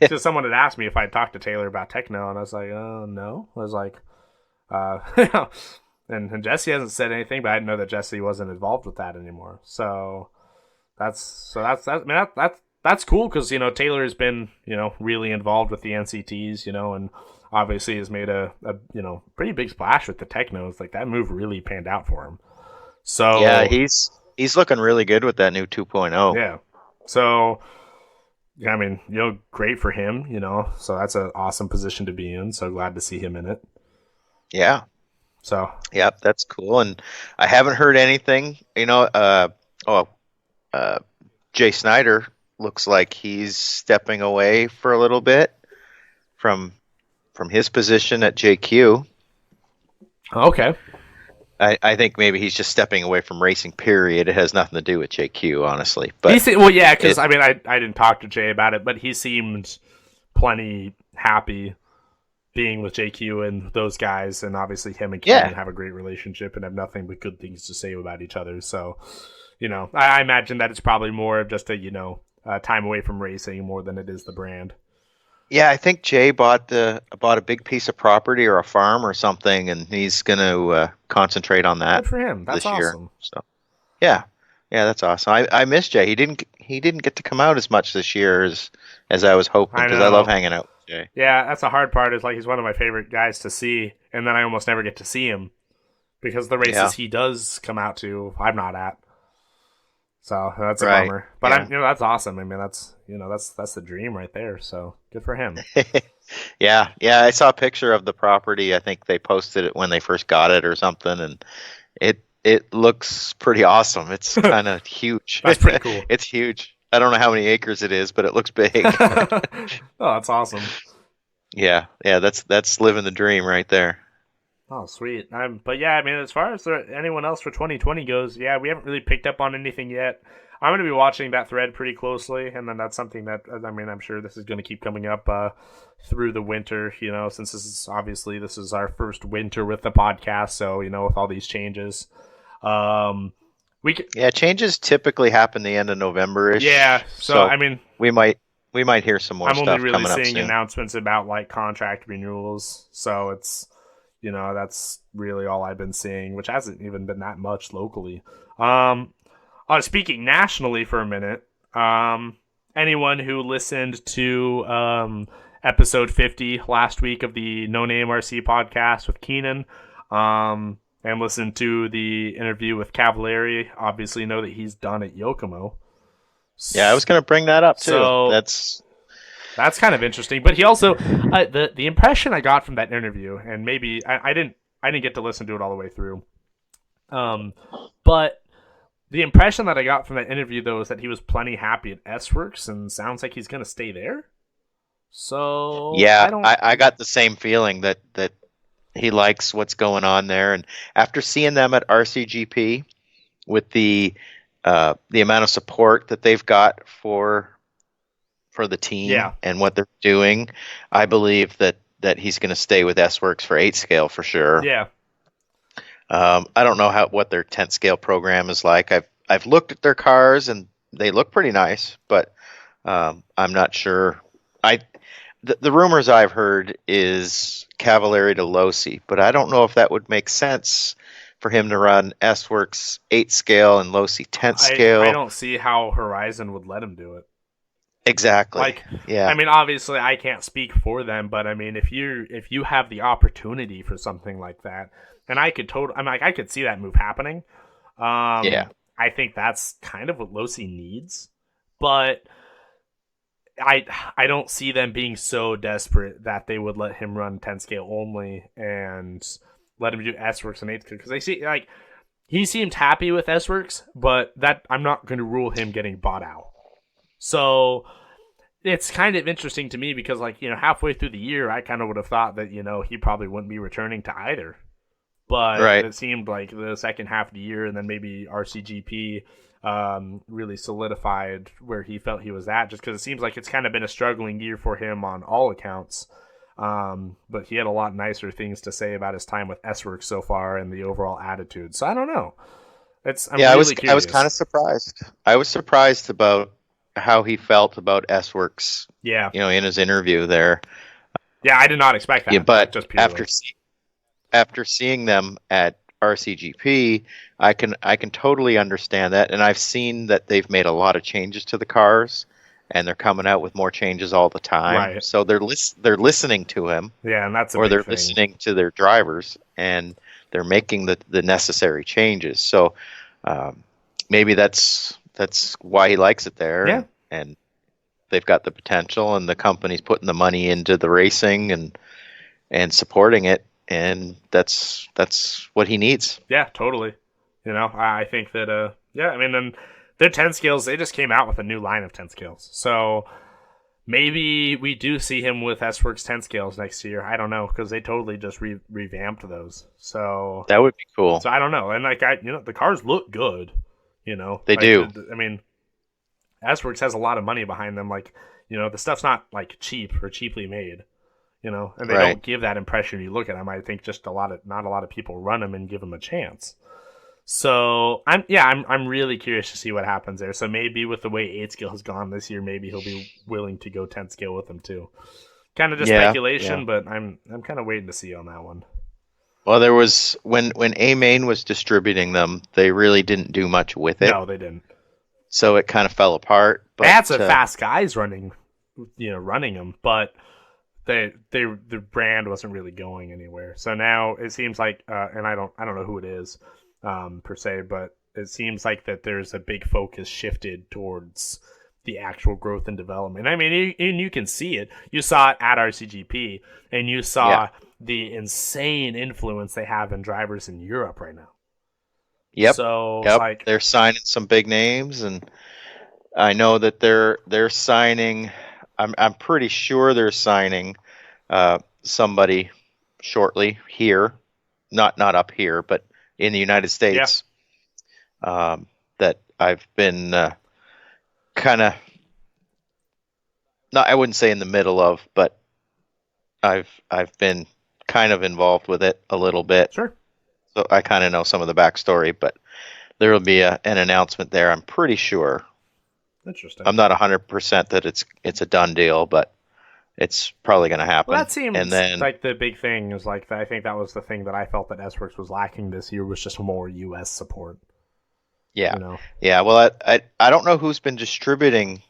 just someone had asked me if I'd talked to Taylor about Tekno, and I was like, no. I was like, and Jesse hasn't said anything, but I didn't know that Jesse wasn't involved with that anymore. So that's cool because Taylor has been really involved with the NCTs, and obviously has made a pretty big splash with the Teknos. Like that move really panned out for him. So yeah, he's looking really good with that new 2.0. Yeah. So I mean, great for him. So that's an awesome position to be in. So glad to see him in it. Yeah. So yep, that's cool. And I haven't heard anything. Jay Snyder looks like he's stepping away for a little bit from his position at JQ. Okay. I think maybe he's just stepping away from racing, period. It has nothing to do with JQ, honestly. But because I didn't talk to Jay about it, but he seemed plenty happy being with JQ and those guys, and obviously him and Kenan have a great relationship and have nothing but good things to say about each other. So, I imagine that it's probably more of just a time away from racing more than it is the brand. Yeah, I think Jay bought a big piece of property or a farm or something, and he's going to concentrate on that. Good for him. That's this year. awesome. So, yeah, Yeah, that's awesome. I miss Jay. He didn't get to come out as much this year as I was hoping I because I love know. hanging out with Jay. Yeah, that's the hard part. Is like he's one of my favorite guys to see, and then I almost never get to see him because the Yeah. races he does come out to, I'm not at. So that's a Right. bummer. But Yeah. that's awesome. I mean, that's the dream right there. So good for him. Yeah. Yeah. I saw a picture of the property. I think they posted it when they first got it or something, and it looks pretty awesome. It's kind of huge. That's pretty cool. It's huge. I don't know how many acres it is, but it looks big. Oh, that's awesome. Yeah. Yeah. That's living the dream right there. Oh, sweet. But yeah, I mean, as far as anyone else for 2020 goes, yeah, we haven't really picked up on anything yet. I'm going to be watching that thread pretty closely, and then that's something that, I mean, I'm sure this is going to keep coming up through the winter, since this is our first winter with the podcast, so, with all these changes. Um, we c Yeah. Changes typically happen the end of Yeah, November-ish, so, so I mean, we might hear some more I'm only stuff really coming up seeing soon. announcements about, like, contract renewals, so it's, that's really all I've been seeing, which hasn't even been that much locally. Um, Speaking nationally for a minute, anyone who listened to episode 50 last week of the No Name RC podcast with Keenan, and listened to the interview with Cavallari, obviously know that he's done at Yokomo. Yeah, I was going to bring that up too. So that's kind of interesting. But he also the impression I got from that interview, and maybe I didn't get to listen to it all the way through. But the impression that I got from that interview though is that he was plenty happy at S Works and sounds like he's gonna stay there. So Yeah, I don't. I got the same feeling that he likes what's going on there, and after seeing them at RCGP with the amount of support that they've got for the team Yeah, and what they're doing, I believe that he's going to stay with S Works for 8 scale for sure. yeah, I don't know what their 10 scale program is like. I've looked at their cars and they look pretty nice, but I'm not sure. The rumors I've heard is Cavallari to Losi, but I don't know if that would make sense for him to run S Works 8 scale and Losi 10 I scale. don't see how Horizon would let him do it. Exactly. Like, Yeah. I mean, obviously, I can't speak for them, but I mean, if you have the opportunity for something like that, and I could see that move happening. Yeah. I think that's kind of what Losi needs, but I don't see them being so desperate that they would let him run 10 scale only and let him do S Works and 8 scale because they see like he seemed happy with S Works, but that I'm not going to rule him getting bought out. So it's kind of interesting to me because, like, halfway through the year, I kind of would have thought that, he probably wouldn't be returning to either. But Right. it seemed like the second half of the year and then maybe RCGP really solidified where he felt he was at, just because it seems like it's kind of been a struggling year for him on all accounts. But he had a lot nicer things to say about his time with S-Works so far and the overall attitude. So I don't know. I'm Yeah, really I was curious. kind of surprised. I was surprised about how he felt about S Works, Yeah. in his interview there. Yeah, I did not expect that. Yeah, but just purely. after seeing them at RCGP, I can totally understand that, and I've seen that they've made a lot of changes to the cars, and they're coming out with more changes all the time. Right. So they're listening to him, Yeah, and that's a or big they're thing. listening to their drivers, and they're making the necessary changes. So maybe that's why he likes it there. Yeah. And they've got the potential, and the company's putting the money into the racing and supporting it, and that's what he needs. Yeah, totally. I think that, I mean, then their 10 scales, they just came out with a new line of 10 scales. So maybe we do see him with S-Works 10 scales next year. I don't know, because they totally just revamped those. So That would be cool. I don't know. And, like, the cars look good, They Like, do. I mean, S-Works has a lot of money behind them. Like, the stuff's not, like, cheap or cheaply made. And they Right. don't give that impression. You look at them, I think just not a lot of people run them and give them a chance. So I'm really curious to see what happens there. So maybe with the way 8 scale has gone this year, maybe he'll be willing to go 10 scale with them too. Kind of just Yeah, speculation, yeah. but I'm kind of waiting to see on that one. Well, there was when A Main was distributing them, they really didn't do much with it, No, they didn't. so it kind of fell apart. They had But some fast guys running them, but the brand wasn't really going anywhere. So now it seems like, and I don't know who it is, per se, but it seems like that there's a big focus shifted towards the actual growth and development. I mean, you can see it. You saw it at RCGP, and you saw the insane influence they have in drivers in Europe right now. Yep. So Yep. like, They're signing some big names, and I know that they're signing. I'm pretty sure they're signing somebody shortly here, not up here, but in the United States. That I've been kind of, not, I wouldn't say in the middle of, but I've been kind of involved with it a little bit. sure, So I kind of know some of the backstory, but there will be an announcement there. I'm pretty sure. interesting. I'm not 100% that it's a done deal, but it's probably going to happen. Well, that seems and then, like the big thing is like, I think that was the thing that I felt that S-Works was lacking this year, was just more U.S. support. yeah, You know? yeah. Well, I don't know who's been distributing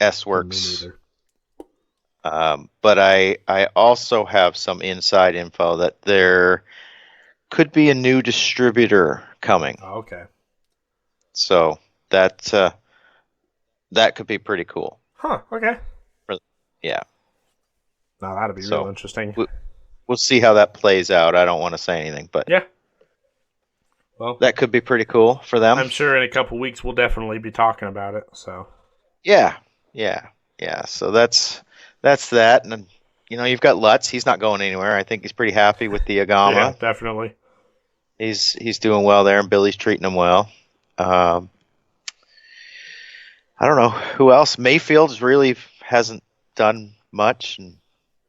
S-Works, Me neither. but I also have some inside info that there could be a new distributor coming. Oh, okay. So that could be pretty cool. Huh. Okay. Yeah. Now that'd be So, real interesting. We'll see how that plays out. I don't want to say anything, but Yeah. Well, that could be pretty cool for them. I'm sure in a couple weeks we'll definitely be talking about it. So Yeah. So that's that, and you've got Lutz. He's not going anywhere. I think he's pretty happy with the Agama. yeah, definitely. He's doing well there, and Billy's treating him well. I don't know who else. Mayfield's really hasn't done much, and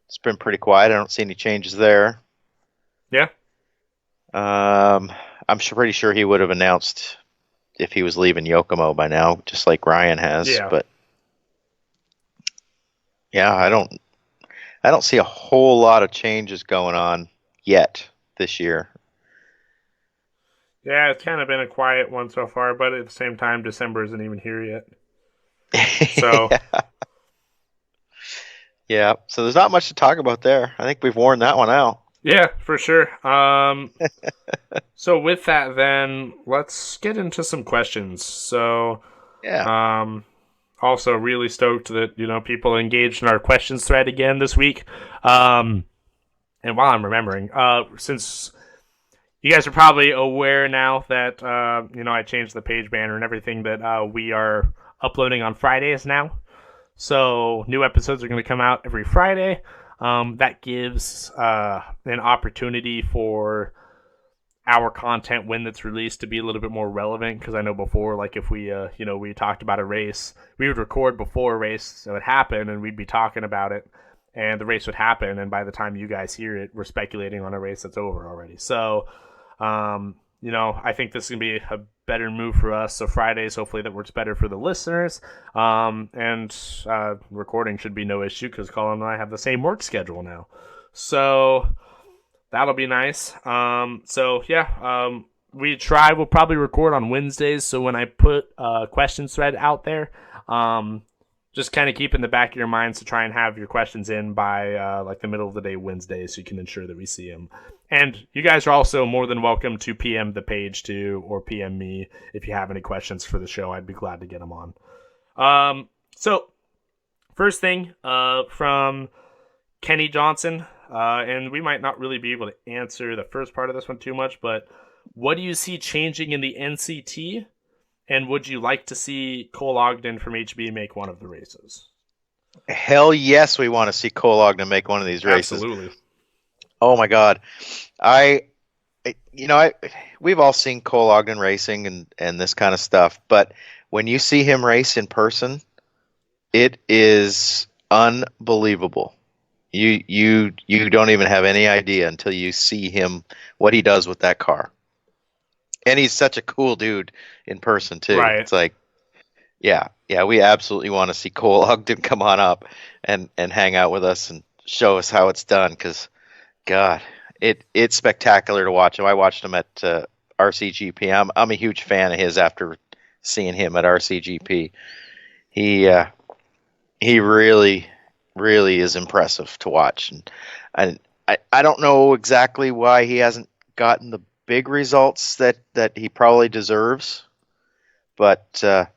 it's been pretty quiet. I don't see any changes there. Yeah. I'm pretty sure he would have announced if he was leaving Yokomo by now, just like Ryan has. Yeah. But yeah, I don't see a whole lot of changes going on yet this year. Yeah, it's kind of been a quiet one so far, but at the same time, December isn't even here yet. So yeah, so there's not much to talk about there. I think we've worn that one out. yeah, for sure. So with that, then let's get into some questions. So Yeah. also really stoked that people engaged in our questions thread again this week. And while I'm remembering, since you guys are probably aware now that I changed the page banner and everything, that we are uploading on Fridays now. So new episodes are going to come out every Friday. That gives an opportunity for our content when it's released to be a little bit more relevant, because I know before, like if we we talked about a race, we would record before a race would happen and we'd be talking about it, and the race would happen, and by the time you guys hear it, we're speculating on a race that's over already. So I think this is going to be a better move for us. So Fridays, hopefully that works better for the listeners. And recording should be no issue because Colin and I have the same work schedule now. So that'll be nice. We'll probably record on Wednesdays. So when I put a questions thread out there, just kind of keep in the back of your minds to try and have your questions in by like the middle of the day Wednesday, so you can ensure that we see them. And you guys are also more than welcome to PM the page too, or PM me if you have any questions for the show. I'd be glad to get them on. So first thing from Kenny Johnson, and we might not really be able to answer the first part of this one too much, but what do you see changing in the NCT? And would you like to see Cole Ogden from HB make one of the races? Hell yes, we want to see Cole Ogden make one of these races. Absolutely. Oh my God, we've all seen Cole Ogden racing and this kind of stuff, but when you see him race in person, it is unbelievable. You don't even have any idea until you see him, what he does with that car. And he's such a cool dude in person too. Right. It's like, yeah, we absolutely want to see Cole Ogden come on up and hang out with us and show us how it's done. Because, God, it's spectacular to watch him. I watched him at RCGP. I'm a huge fan of his after seeing him at RCGP. He really is impressive to watch, and I don't know exactly why he hasn't gotten the big results that he probably deserves, but I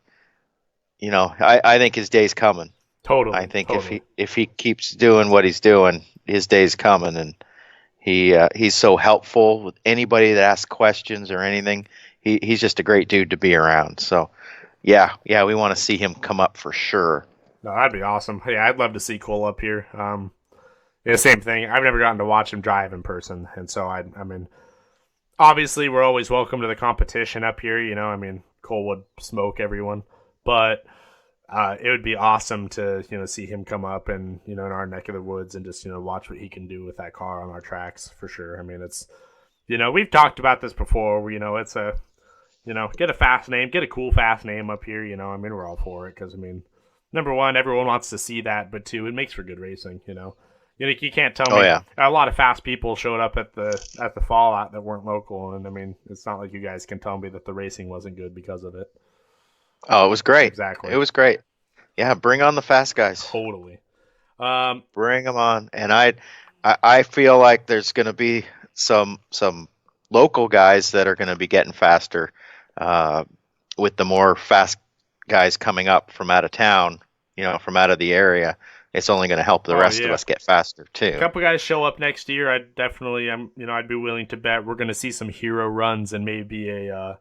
think his day's coming. Totally. I think totally. if he keeps doing what he's doing, his day's coming, and he's so helpful with anybody that asks questions or anything. He's just a great dude to be around. So yeah, we want to see him come up for sure. No, that'd be awesome. Yeah, I'd love to see Cole up here. Yeah, same thing. I've never gotten to watch him drive in person, and so I mean, obviously we're always welcome to the competition up here. I mean, Cole would smoke everyone, but it would be awesome to see him come up and in our neck of the woods and just watch what he can do with that car on our tracks for sure. I mean, it's we've talked about this before. Where, it's a get a fast name, get a cool fast name up here. I mean, we're all for it because I mean, number one, everyone wants to see that, but two, it makes for good racing. You can't tell me a lot of fast people showed up at the Fallout that weren't local, and I mean, it's not like you guys can tell me that the racing wasn't good because of it. Oh, it was great. Exactly. It was great. Yeah, bring on the fast guys. Totally. Bring them on, and I feel like there's going to be some local guys that are going to be getting faster with the more fast guys coming up from out of town, from out of the area. It's only going to help the rest of us get faster too. A couple guys show up next year. I'd be willing to bet we're going to see some hero runs and maybe a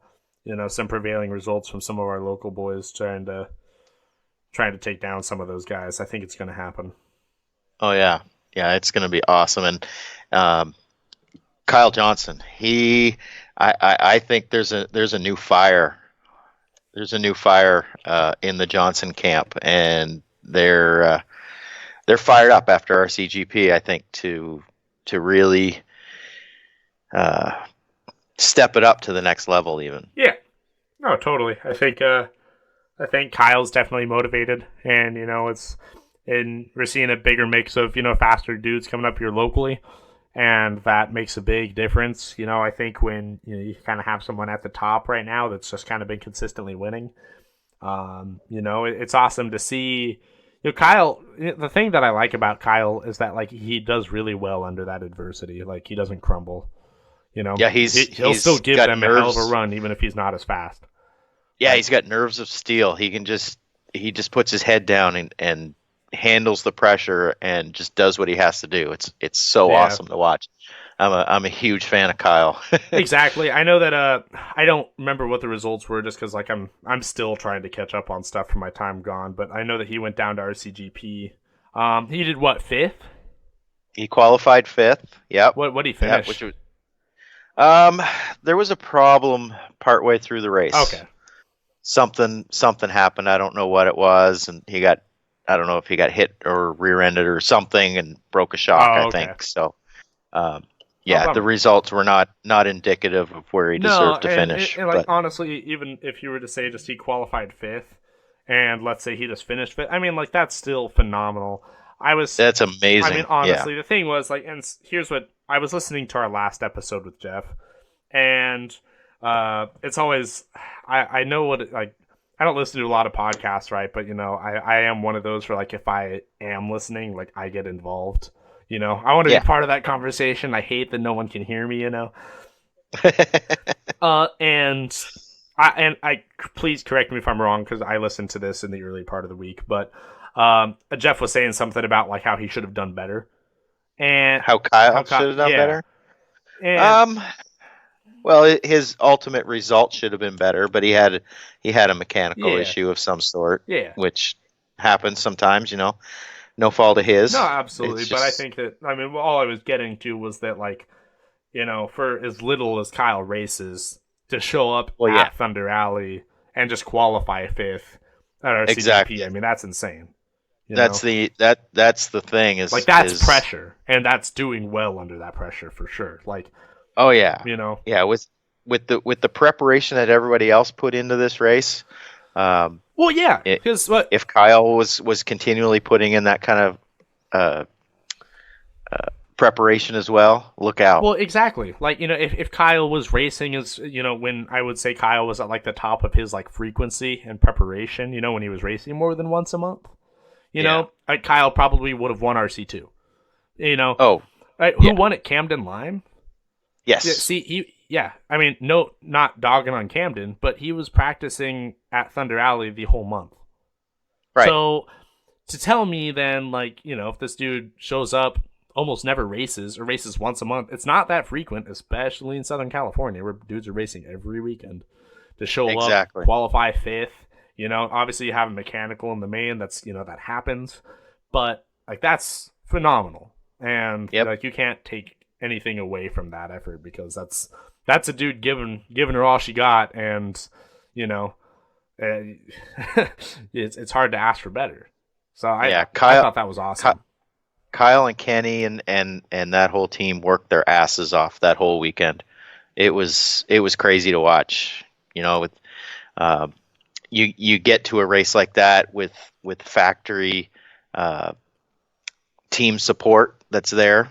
some prevailing results from some of our local boys trying to take down some of those guys. I think it's going to happen. Oh yeah, it's going to be awesome. And Kyle Johnson, I think there's a new fire. There's a new fire in the Johnson camp, and they're fired up after RCGP. I think to really step it up to the next level, even. Yeah, no, totally. I think Kyle's definitely motivated, and we're seeing a bigger mix of faster dudes coming up here locally, and that makes a big difference. I think when you kind of have someone at the top right now that's just kind of been consistently winning, it's awesome to see. Kyle, the thing that I like about Kyle is that like he does really well under that adversity. Like he doesn't crumble. Yeah, he'll still give them a hell of a run even if he's not as fast. Yeah, he's got nerves of steel. He just puts his head down and handles the pressure and just does what he has to do. It's so awesome to watch. I'm a huge fan of Kyle. Exactly. I know that I don't remember what the results were just because like I'm still trying to catch up on stuff from my time gone. But I know that he went down to RCGP. He did what, 5th? He qualified 5th. Yep. What did he finish? Which was, there was a problem partway through the race. Okay. Something happened. I don't know what it was, and I don't know if he got hit or rear-ended or something and broke a shock. I think so. The results were not indicative of where he deserved to finish. And honestly, even if you were to say just he qualified 5th, and let's say he just finished 5th, I mean, like that's still phenomenal. That's amazing. I mean, honestly, the thing was like, and here's what I was listening to our last episode with Jeff, and it's always I know what like. I don't listen to a lot of podcasts, right? But, I am one of those where, like, if I am listening, like, I get involved. I want to be part of that conversation. I hate that no one can hear me, and I please correct me if I'm wrong, because I listened to this in the early part of the week. But Jeff was saying something about, like, how he should have done better. And how Kyle should have done better? And, well, his ultimate result should have been better, but he had a mechanical issue of some sort, which happens sometimes, no fault of his. No, absolutely. But I think that, I mean, all I was getting to was that, like, for as little as Kyle races, to show up at Thunder Alley and just qualify 5th at our CGP, I mean, that's insane. That's the thing is like that's pressure, and that's doing well under that pressure for sure. Like. Oh yeah, with the preparation that everybody else put into this race. Well, yeah, because if Kyle was continually putting in that kind of preparation as well, look out. Well, exactly. Like, if Kyle was racing as, when I would say Kyle was at like the top of his like frequency and preparation, when he was racing more than once a month, like Kyle probably would have won RC2. Oh, Who won at Camden Lime? yes. Yeah, see, I mean, no, not dogging on Camden, but he was practicing at Thunder Alley the whole month. Right. So to tell me then, like, if this dude shows up, almost never races or races once a month, it's not that frequent, especially in Southern California where dudes are racing every weekend. To show up, qualify fifth, obviously you have a mechanical in the main, that's, that happens, but like that's phenomenal. And like you can't take anything away from that effort because that's a dude giving her all she got, and it's hard to ask for better. So I thought that was awesome. Kyle and Kenny and that whole team worked their asses off that whole weekend. It was crazy to watch. With you get to a race like that with factory team support that's there,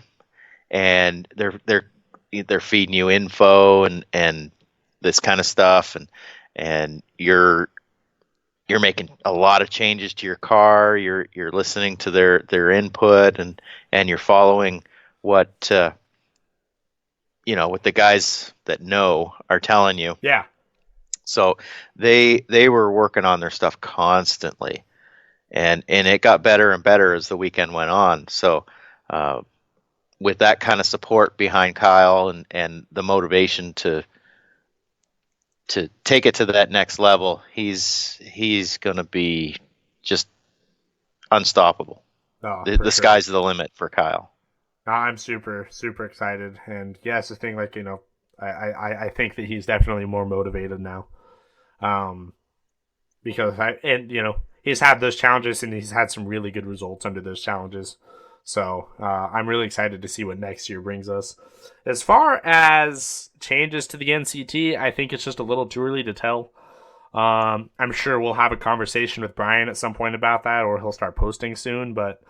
and they're feeding you info and this kind of stuff, and you're making a lot of changes to your car. You're listening to their input, and you're following what what the guys that know are telling you. Yeah. So they were working on their stuff constantly, and it got better and better as the weekend went on. So with that kind of support behind Kyle and the motivation to take it to that next level, he's going to be just unstoppable. The sky's the limit for Kyle. I'm super, super excited. And yeah, it's the thing, like, I think that he's definitely more motivated now. Because he's had those challenges and he's had some really good results under those challenges. So I'm really excited to see what next year brings us. As far as changes to the NCT, I think it's just a little too early to tell. I'm sure we'll have a conversation with Brian at some point about that, or he'll start posting soon. But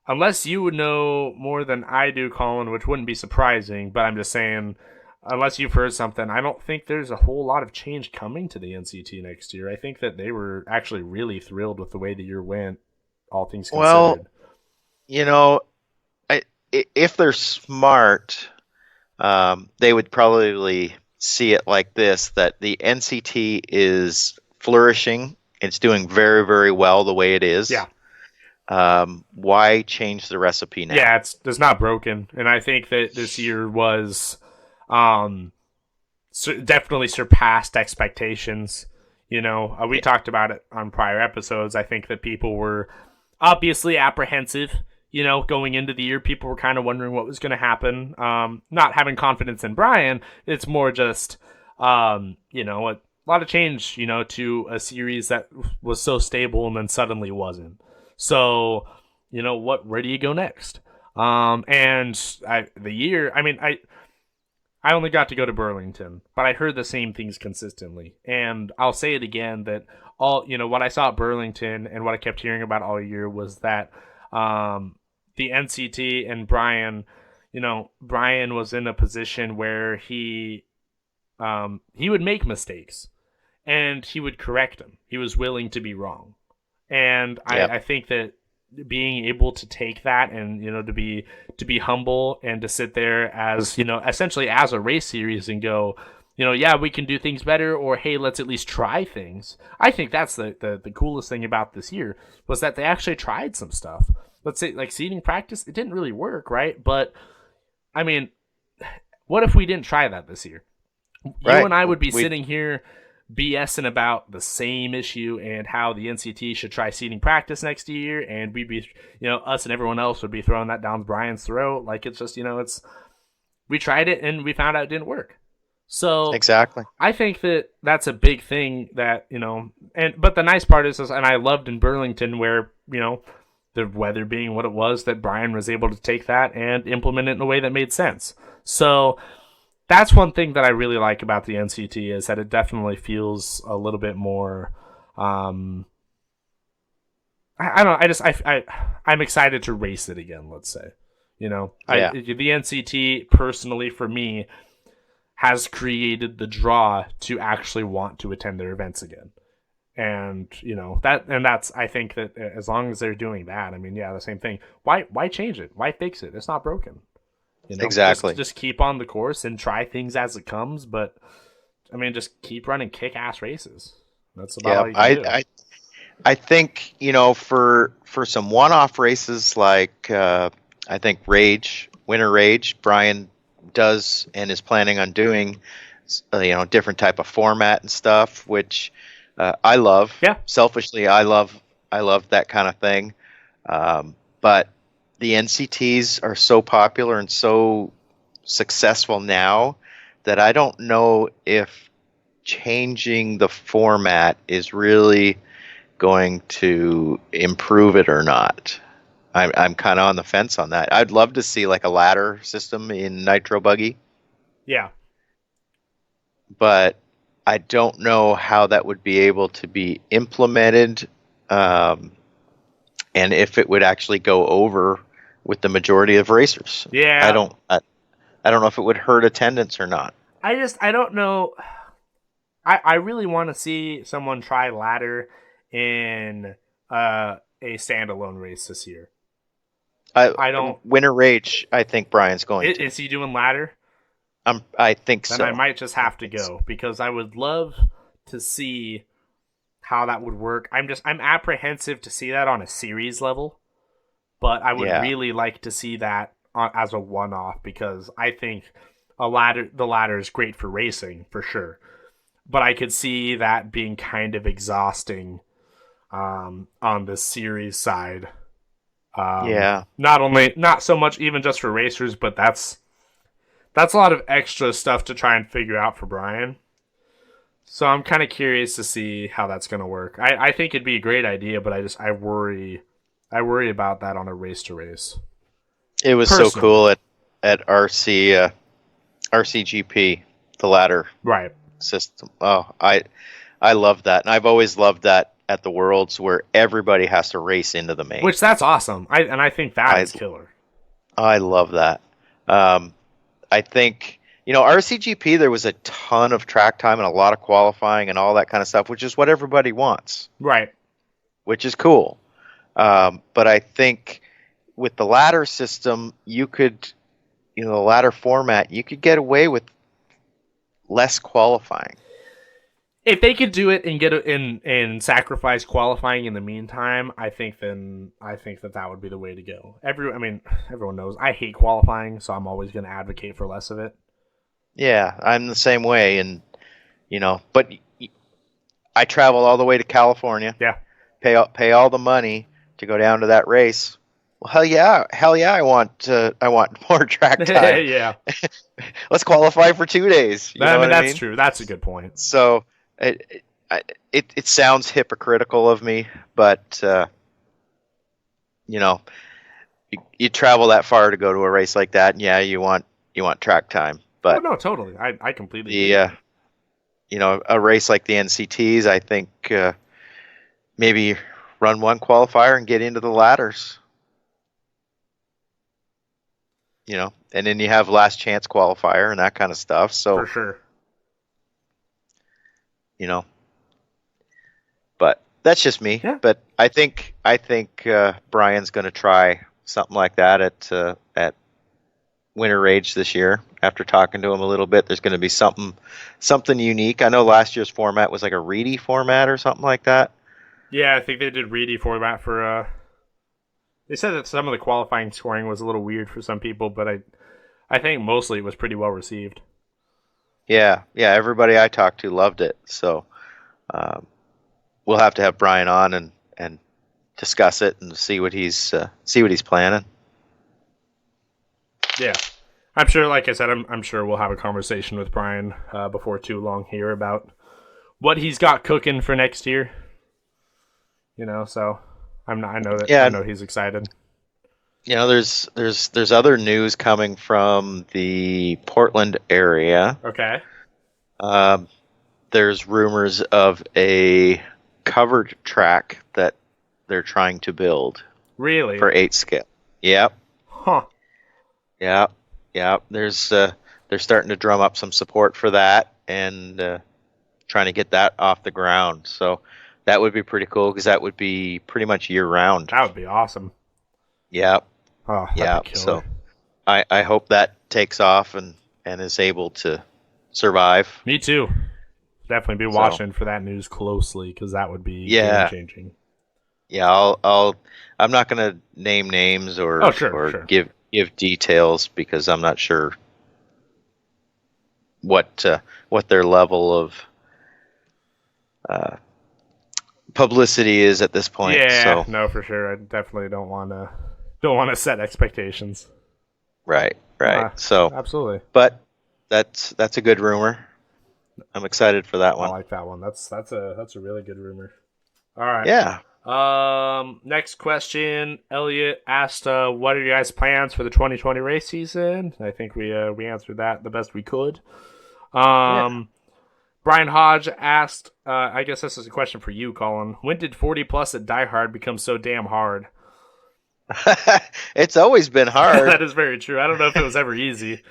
unless you would know more than I do, Colin, which wouldn't be surprising, but I'm just saying, unless you've heard something, I don't think there's a whole lot of change coming to the NCT next year. I think that they were actually really thrilled with the way the year went, all things considered. Well, if they're smart, they would probably see it like this, that the NCT is flourishing. It's doing very, very well the way it is. Yeah. Why change the recipe now? Yeah, it's not broken. And I think that this year was definitely surpassed expectations. We talked about it on prior episodes. I think that people were obviously apprehensive. Going into the year, people were kind of wondering what was going to happen. Not having confidence in Brian, it's more just, a lot of change, to a series that was so stable and then suddenly wasn't. So, where do you go next? I only got to go to Burlington, but I heard the same things consistently. And I'll say it again that what I saw at Burlington and what I kept hearing about all year was that, the NCT and Brian, Brian was in a position where he would make mistakes and he would correct them. He was willing to be wrong. And I think that being able to take that and, to be humble and to sit there as, essentially as a race series and go, we can do things better, or, hey, let's at least try things. I think that's the coolest thing about this year was that they actually tried some stuff. Let's say, like, seating practice, it didn't really work, right? But, I mean, what if we didn't try that this year? Right. You and I would be sitting here BSing about the same issue and how the NCT should try seating practice next year, and we'd be, us and everyone else would be throwing that down Brian's throat. Like, it's just, we tried it and we found out it didn't work. So exactly, I think that that's a big thing that, but the nice part is, and I loved in Burlington where, the weather being what it was, that Brian was able to take that and implement it in a way that made sense. So that's one thing that I really like about the NCT, is that it definitely feels a little bit more, I don't know. I'm excited to race it again. Let's say, you know, Yeah. the NCT personally for me has created the draw to actually want to attend their events again. And you know that's I think that as long as they're doing that, I mean, yeah, the same thing. Why change it? Why fix it? It's not broken. You know, Exactly. just keep on the course and try things as it comes. But I mean, just keep running kick-ass races. That's about Yeah. all you can do. I think, for some one-off races like I think Winter Rage, Brian does and is planning on doing, different type of format and stuff, which I love. Yeah. Selfishly, I love that kind of thing. But the NCTs are so popular and so successful now that I don't know if changing the format is really going to improve it or not. I'm kind of on the fence on that. I'd love to see like a ladder system in Nitro Buggy, Yeah. but I don't know how that would be able to be implemented, and if it would actually go over with the majority of racers. Yeah. I don't know if it would hurt attendance or not. I don't know. I really want to see someone try ladder in a standalone race this year. I don't. Winter Rage. I think Brian's going to. Is he doing ladder? I think Then so. I might just have to go because I would love to see how that would work. I'm apprehensive to see that on a series level, but I would really like to see that as a one-off because I think the ladder is great for racing for sure, but I could see that being kind of exhausting on the series side. Not so much even just for racers, but that's a lot of extra stuff to try and figure out for Brian. So I'm kind of curious to see how that's going to work. I think it'd be a great idea, but I worry about that on a race to race. It was so cool at RCGP, the ladder system. Oh, I love that, and I've always loved that at the Worlds where everybody has to race into the main. Which that's awesome. I think that is killer. I love that. I think, RCGP, there was a ton of track time and a lot of qualifying and all that kind of stuff, which is what everybody wants. Right. Which is cool. But I think with the ladder system, you could, the ladder format, you could get away with less qualifying. If they could do it and get it and sacrifice qualifying in the meantime, I think that would be the way to go. Everyone knows I hate qualifying, so I'm always going to advocate for less of it. Yeah, I'm the same way, and but I travel all the way to California. Yeah, pay all the money to go down to that race. Well, hell yeah, I want more track time. Yeah, let's qualify for 2 days. That's true. That's a good point. So. It sounds hypocritical of me, but you travel that far to go to a race like that, and yeah, you want track time. But no, totally, I completely agree. A race like the NCTs, I think maybe run one qualifier and get into the ladders. And then you have last chance qualifier and that kind of stuff. So for sure. But that's just me. Yeah. But I think Brian's going to try something like that at Winter Rage this year. After talking to him a little bit, there's going to be something unique. I know last year's format was like a Reedy format or something like that. Yeah, I think they did Reedy format for. They said that some of the qualifying scoring was a little weird for some people, but I think mostly it was pretty well received. Yeah, everybody I talked to loved it. So we'll have to have Brian on and discuss it and see what he's planning. Yeah, I'm sure. Like I said, I'm sure we'll have a conversation with Brian before too long here about what he's got cooking for next year. So I know he's excited. There's other news coming from the Portland area. Okay. There's rumors of a covered track that they're trying to build Really? for 8 scale. Yep. Huh. Yeah, yeah. They're starting to drum up some support for that and trying to get that off the ground. So that would be pretty cool because that would be pretty much year round. That would be awesome. Yeah, Oh, that'd yeah. be killer. So I hope that takes off and is able to survive. Me too. Definitely be watching for that news closely because that would be game changing. Yeah, I'm not gonna name names or sure. give details because I'm not sure what their level of publicity is at this point. Yeah, so. no, for sure. I definitely don't want to set expectations. Right. So absolutely. But that's a good rumor. I'm excited for that one. I like that one. That's a really good rumor. All right. Yeah. Next question. Elliot asked, "What are your guys' plans for the 2020 race season?" I think we answered that the best we could. Brian Hodge asked, I guess this is a question for you, Colin. When did 40 plus at Die Hard become so damn hard? It's always been hard. That is very true. I don't know if it was ever easy.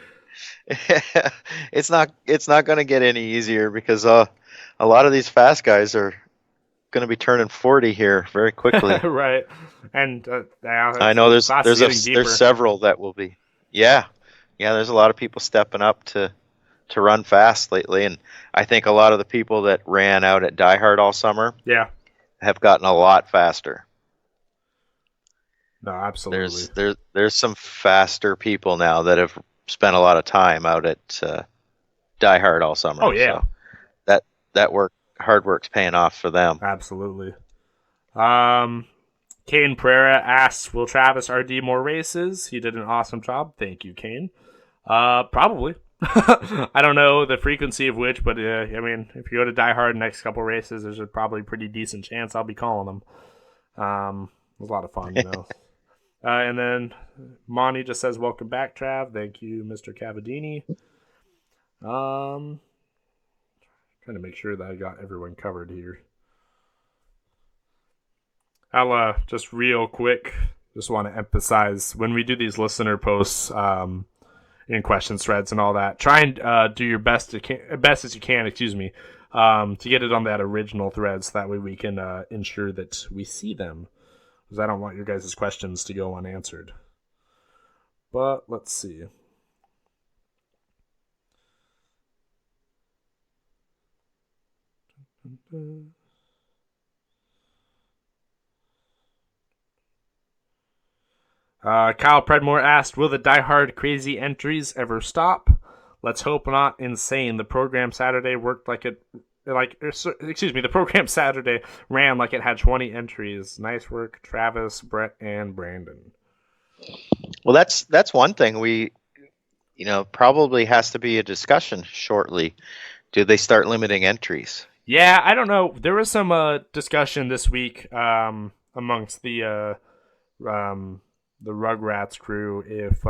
It's not going to get any easier because a lot of these fast guys are going to be turning 40 here very quickly. Right. And I know there's several that will be. Yeah. There's a lot of people stepping up to run fast lately, and I think a lot of the people that ran out at Die Hard all summer, have gotten a lot faster. No, absolutely. There's some faster people now that have spent a lot of time out at Die Hard all summer. Oh yeah, so that hard work's paying off for them. Absolutely. Kane Pereira asks, "Will Travis RD more races?" He did an awesome job. Thank you, Kane. Probably. I don't know the frequency of which, but I mean, if you go to Die Hard next couple races, there's a probably pretty decent chance I'll be calling them. It was a lot of fun, you know. And then Monty just says, "Welcome back, Trav." Thank you, Mr. Cavadini. Trying to make sure that I got everyone covered here. I'll just real quick, just want to emphasize when we do these listener posts, in question threads and all that, try and do your best as you can, to get it on that original thread, so that way we can ensure that we see them, because I don't want your guys' questions to go unanswered. But let's see. Kyle Predmore asked, "Will the Die Hard crazy entries ever stop? Let's hope not. Insane. The program Saturday the program Saturday ran like it had 20 entries. Nice work, Travis, Brett, and Brandon." Well, that's one thing we, probably has to be a discussion shortly. Do they start limiting entries? Yeah, I don't know. There was some discussion this week amongst the Rugrats crew if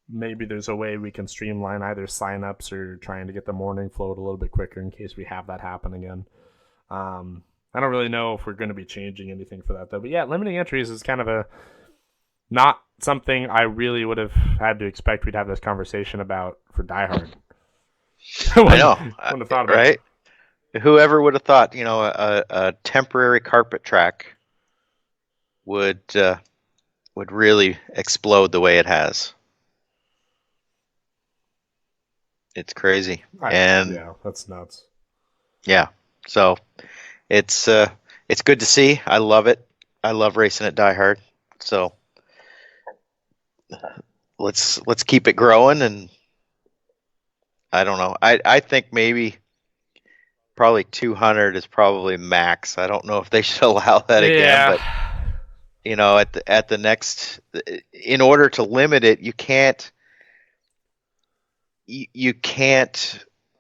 maybe there's a way we can streamline either signups or trying to get the morning float a little bit quicker in case we have that happen again. I don't really know if we're going to be changing anything for that, though. But yeah, limiting entries is kind of not something I really would have had to expect we'd have this conversation about for Die Hard. I know. Wouldn't have thought about right? It. Whoever would have thought, a temporary carpet track would really explode the way it has. It's crazy. Yeah, that's nuts. Yeah. So it's good to see. I love it. I love racing at Die Hard. So let's keep it growing, and I don't know. I think probably 200 is probably max. I don't know if they should allow that again, but at the next, in order to limit it, you can't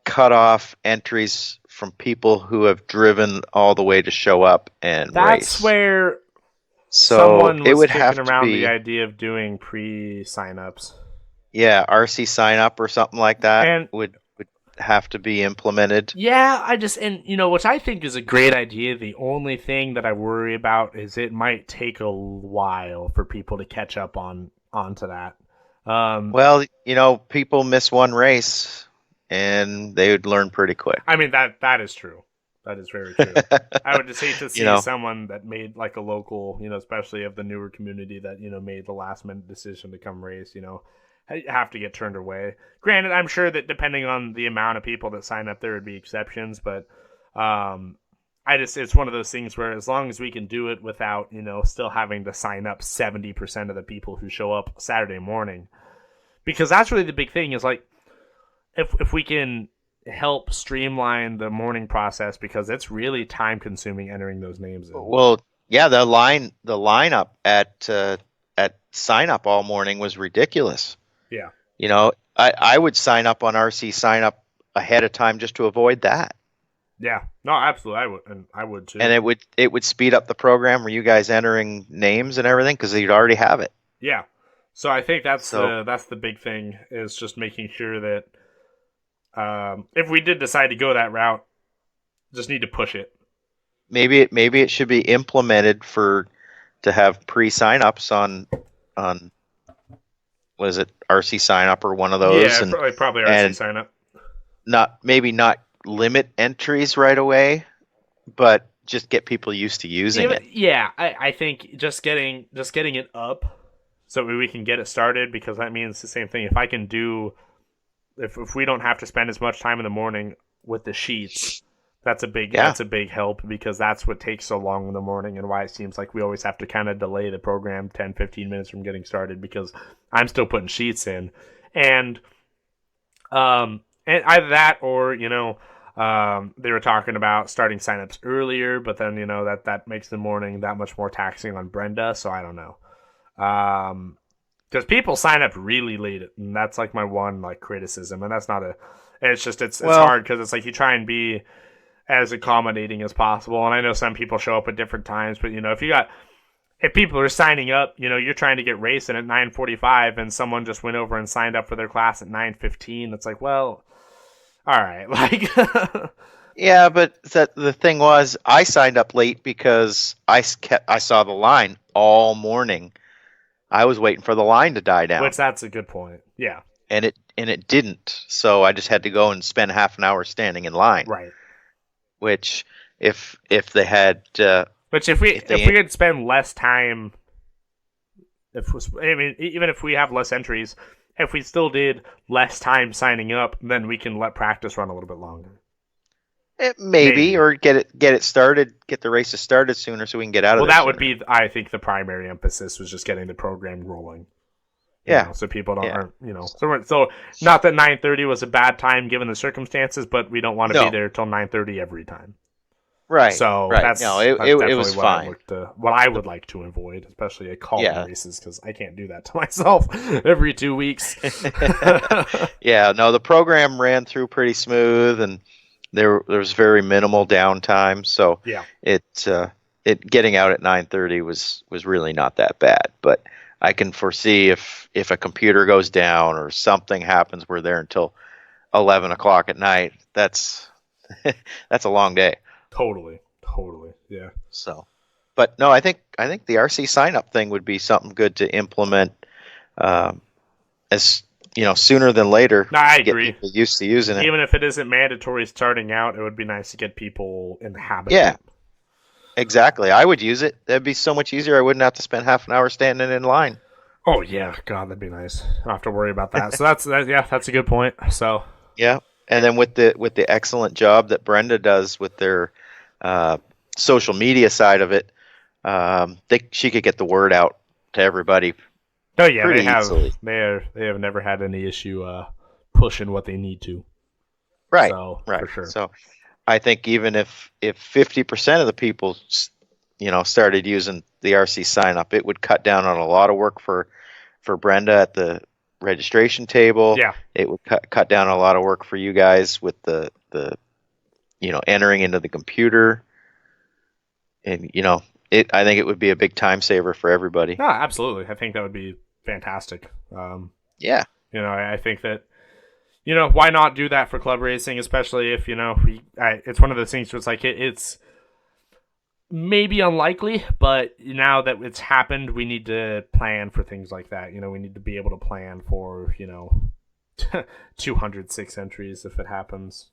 cut off entries from people who have driven all the way to show up and race. That's where someone was kicking around the idea of doing pre-signups. Yeah, RC sign up or something like that. And would have to be implemented. Yeah, which I think is a great idea. The only thing that I worry about is it might take a while for people to catch up onto that. Well, people miss one race and they would learn pretty quick. I mean, that is true. That is very true. I would just hate to see someone that made like a local, especially of the newer community that, made the last minute decision to come race, have to get turned away. Granted, I'm sure that depending on the amount of people that sign up, there would be exceptions, but it's one of those things where as long as we can do it without, still having to sign up 70% of the people who show up Saturday morning, because that's really the big thing is like, if we can help streamline the morning process, because it's really time consuming entering those names in. Well, yeah, the lineup at sign up all morning was ridiculous. Yeah. I would sign up on RC sign up ahead of time just to avoid that. Yeah. No, absolutely. I would too. And it would speed up the program. Were you guys entering names and everything because you'd already have it? Yeah. So I think that's the big thing, is just making sure that if we did decide to go that route, just need to push it. Maybe it should be implemented to have pre-sign-ups on what is it, RC sign-up or one of those? Yeah, probably RC sign-up. Not limit entries right away, but just get people used to using it. Yeah, I think just getting it up so we can get it started, because that means the same thing. If I can do, if we don't have to spend as much time in the morning with the sheets, that's a big help, because that's what takes so long in the morning and why it seems like we always have to kind of delay the program 10-15 minutes from getting started, because I'm still putting sheets in. And either that or, they were talking about starting signups earlier, but then, that makes the morning that much more taxing on Brenda, so I don't know. Because people sign up really late, and that's like my one like criticism, and that's not it's hard, because it's like you try and be as accommodating as possible, and I know some people show up at different times, but if people are signing up, you're trying to get racing at 9:45 and someone just went over and signed up for their class at 9:15, it's like, well, all right, like yeah, but the thing was, I signed up late because I saw the line all morning. I was waiting for the line to die down. Which, that's a good point. Yeah. And it didn't. So I just had to go and spend half an hour standing in line. Right. Which if they had which if we could spend less time, even if we have less entries, if we still did less time signing up, then we can let practice run a little bit longer. Maybe, or get it started, get the races started sooner so we can get out of it. Well, that would be, I think, the primary emphasis, was just getting the program rolling. So people aren't, so not that 9:30 was a bad time given the circumstances, but we don't want to be there till 9:30 every time. Right. So right. It was fine. What I would like to avoid, especially at calling races, because I can't do that to myself every 2 weeks. Yeah. No, the program ran through pretty smooth, and there was very minimal downtime, so it getting out at 9:30 was really not that bad. But I can foresee if a computer goes down or something happens, we're there until 11 o'clock at night. That's a long day. Totally, yeah. So, but no, I think the RC sign up thing would be something good to implement, as sooner than later. No, I agree. Get people used to using it. Even if it isn't mandatory starting out, it would be nice to get people in the habit. Yeah, exactly. I would use it. That'd be so much easier. I wouldn't have to spend half an hour standing in line. Oh yeah, God, that'd be nice. I don't have to worry about that. So that's a good point. So yeah, and then with the excellent job that Brenda does with their social media side of it, she could get the word out to everybody. Oh yeah, they have. Easily. They have never had any issue pushing what they need to. Right. So, right. For sure. So I think even if 50% of the people started using the RC sign up, it would cut down on a lot of work for Brenda at the registration table. Yeah. It would cut down a lot of work for you guys with the entering into the computer, and I think it would be a big time saver for everybody. No, absolutely. I think that would be fantastic. Yeah. I think that why not do that for club racing, especially if, it's one of those things where it's like it's maybe unlikely, but now that it's happened, we need to plan for things like that. We need to be able to plan for, 206 entries if it happens.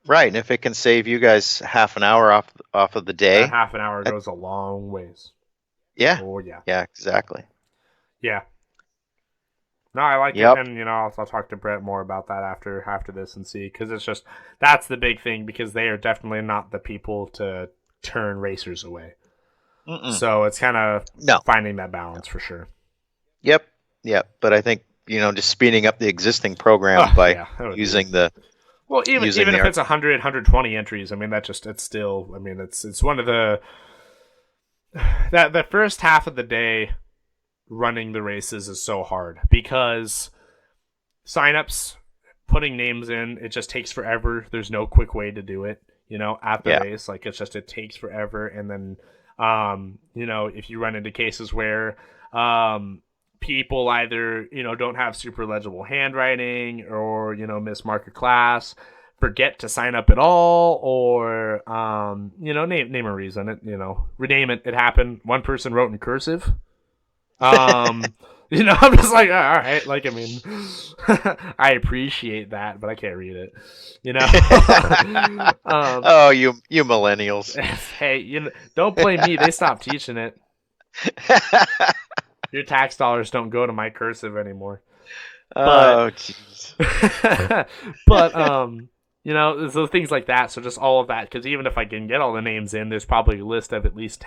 Right, and if it can save you guys half an hour off of the day, that half an hour goes a long ways. Yeah. Oh yeah. Yeah, exactly. Yeah. No, I like Yep. it, and I'll talk to Brett more about that after this and see, because it's just that's the big thing, because they are definitely not the people to turn racers away. Mm-mm. So it's kind of No. finding that balance for sure. Yep. But I think just speeding up the existing program by using the well, even using if the it's 100, 120 entries, I mean it's still, I mean it's one of the first half of the day running the races is so hard, because signups, putting names in, it just takes forever. There's no quick way to do it, at the race. Like it takes forever. And then, if you run into cases where, people either, don't have super legible handwriting, or, mismark a class, forget to sign up at all, or, name a reason. Rename it. It happened. One person wrote in cursive. I'm just like, all right, like, I mean, I appreciate that, but I can't read it, oh, you millennials. Hey, don't blame me. They stopped teaching it. Your tax dollars don't go to my cursive anymore. Oh, jeez. But, so things like that. So just all of that, because even if I can get all the names in, there's probably a list of at least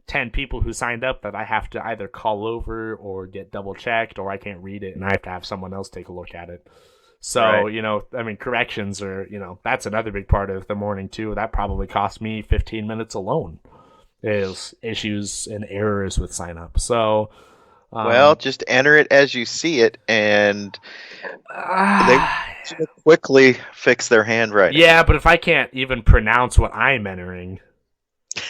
10 people who signed up that I have to either call over or get double checked, or I can't read it and I have to have someone else take a look at it. So, Right. I mean, corrections are, that's another big part of the morning too. That probably cost me 15 minutes alone, is issues and errors with sign up. So, Well, just enter it as you see it, and they quickly fix their handwriting. yeah, but if I can't even pronounce what I'm entering,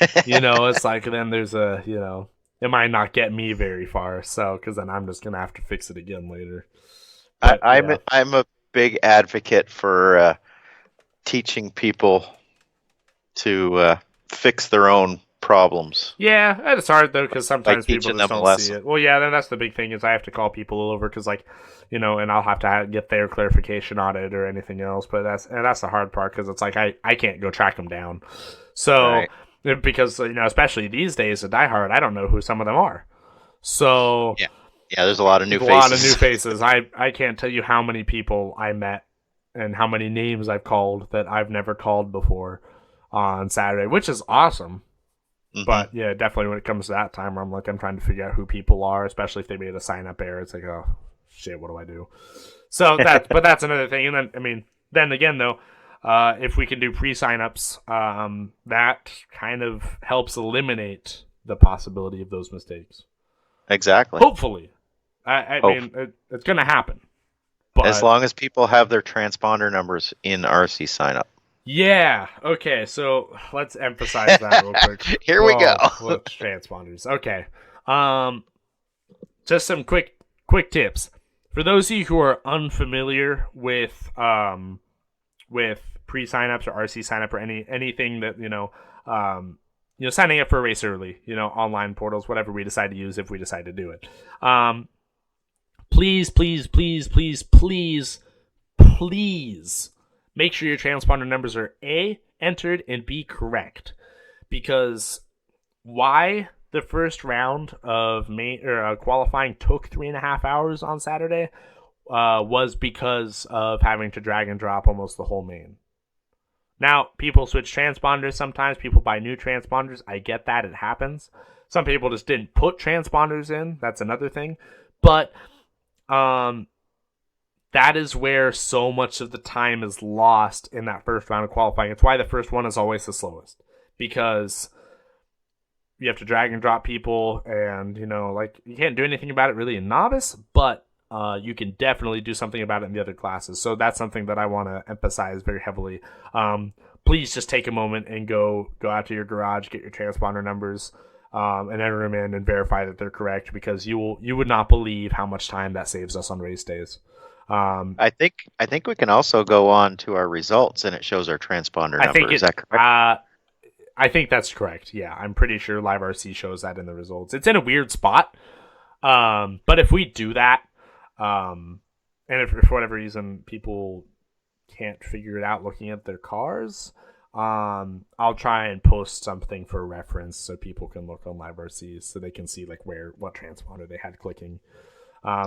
it's like, then there's it might not get me very far. So, because then I'm just gonna have to fix it again later. But, I'm a big advocate for teaching people to fix their own problems. Yeah, it's hard though, because sometimes people teaching just them a don't see lesson. it. Well, yeah, then that's the big thing, is I have to call people over, because and I'll have to get their clarification on it or anything else. But that's the hard part, because it's like I can't go track them down. So. Right. Because, especially these days at Die Hard, I don't know who some of them are. So Yeah, there's a lot of new faces. A lot of new faces. I can't tell you how many people I met and how many names I've called that I've never called before on Saturday, which is awesome. Mm-hmm. But yeah, definitely when it comes to that time, I'm trying to figure out who people are, especially if they made a sign up error. It's like, oh shit, what do I do? So but that's another thing. And then, I mean, then again though, if we can do pre-signups, that kind of helps eliminate the possibility of those mistakes. Exactly. Hopefully. I mean, it's going to happen. But as long as people have their transponder numbers in RC sign up. Yeah. Okay, so let's emphasize that real quick. Here we go. Transponders. Okay. Just some quick tips. For those of you who are unfamiliar with pre-signups or RC signup or anything that signing up for a race early, online portals, whatever we decide to use, if we decide to do it. Please make sure your transponder numbers are A, entered, and B, correct. Because why the first round of qualifying took 3.5 hours on Saturday was because of having to drag and drop almost the whole main. Now, people switch transponders sometimes. People buy new transponders. I get that. It happens. Some people just didn't put transponders in. That's another thing. But that is where so much of the time is lost in that first round of qualifying. It's why the first one is always the slowest. Because you have to drag and drop people, and, you can't do anything about it really in novice, but you can definitely do something about it in the other classes. So that's something that I want to emphasize very heavily. Please just take a moment and go out to your garage, get your transponder numbers, and enter them in and verify that they're correct, because you would not believe how much time that saves us on race days. I think we can also go on to our results, and it shows our transponder I think number. Is it. that correct? I think that's correct. Yeah, I'm pretty sure Live RC shows that in the results. It's in a weird spot. But if we do that, and if for whatever reason people can't figure it out looking at their cars, I'll try and post something for reference so people can look on Live RC so they can see like what transponder they had clicking.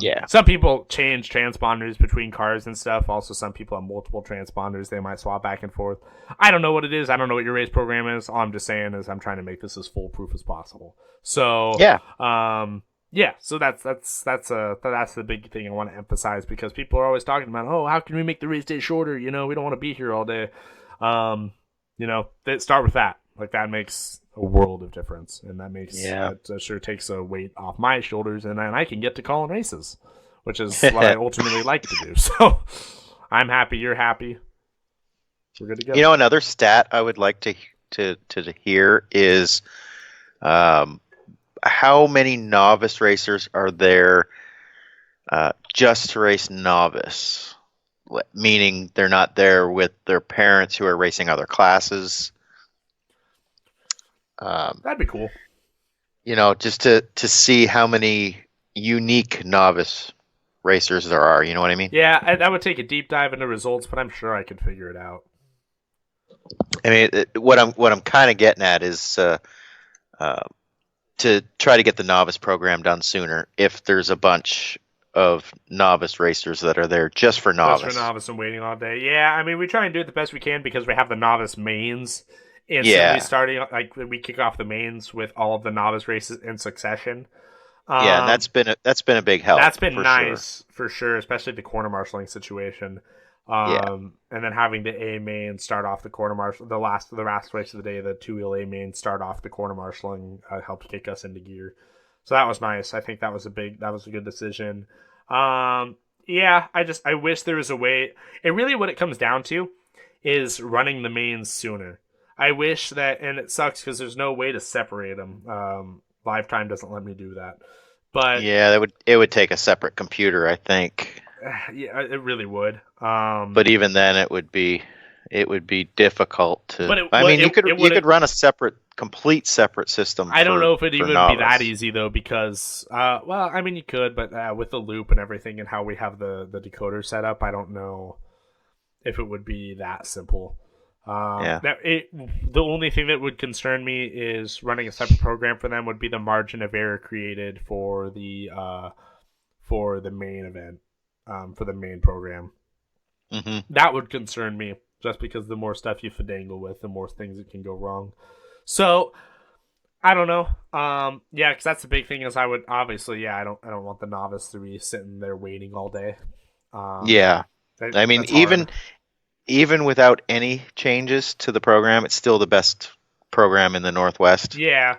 Yeah. Some people change transponders between cars and stuff. Also, some people have multiple transponders. They might swap back and forth. I don't know what it is. I don't know what your race program is. All I'm just saying is I'm trying to make this as foolproof as possible. So, Yeah. yeah. So that's the big thing I want to emphasize because people are always talking about, oh, how can we make the race day shorter? We don't want to be here all day. They start with that. Like that makes a world of difference, and that sure takes a weight off my shoulders, and then I can get to calling races, which is what I ultimately like to do. So I'm happy, you're happy, we're good to go. Another stat I would like to hear is how many novice racers are there just to race novice, meaning they're not there with their parents who are racing other classes. That'd be cool. Just to see how many unique novice racers there are. You know what I mean? Yeah, I would take a deep dive into results, but I'm sure I could figure it out. I mean, what I'm kind of getting at is to try to get the novice program done sooner. If there's a bunch of novice racers that are there just for novice, and waiting all day. Yeah, I mean, we try and do it the best we can because we have the novice mains. Instantly starting, like we kick off the mains with all of the novice races in succession. Yeah, and that's been a big help. That's been nice for sure, especially the corner marshaling situation. And then having the A main start off the corner marshal, the last race of the day, the 2-wheel A main start off the corner marshaling helped kick us into gear. So that was nice. I think that was a good decision. Yeah, I wish there was a way. It really what it comes down to is running the mains sooner. I wish that, and it sucks because there's no way to separate them. Lifetime doesn't let me do that. But yeah, it would take a separate computer, I think. Yeah, it really would. But even then, it would be difficult to. You could run a complete separate system. I don't know if it even would be that easy though, because you could, but with the loop and everything and how we have the decoder set up, I don't know if it would be that simple. The only thing that would concern me is running a separate program for them would be the margin of error created for the main event, for the main program. Mm-hmm. That would concern me just because the more stuff you finagle with, the more things that can go wrong. So I don't know. Because that's the big thing is I would obviously, I don't want the novice to be sitting there waiting all day. Even without any changes to the program, it's still the best program in the Northwest. Yeah.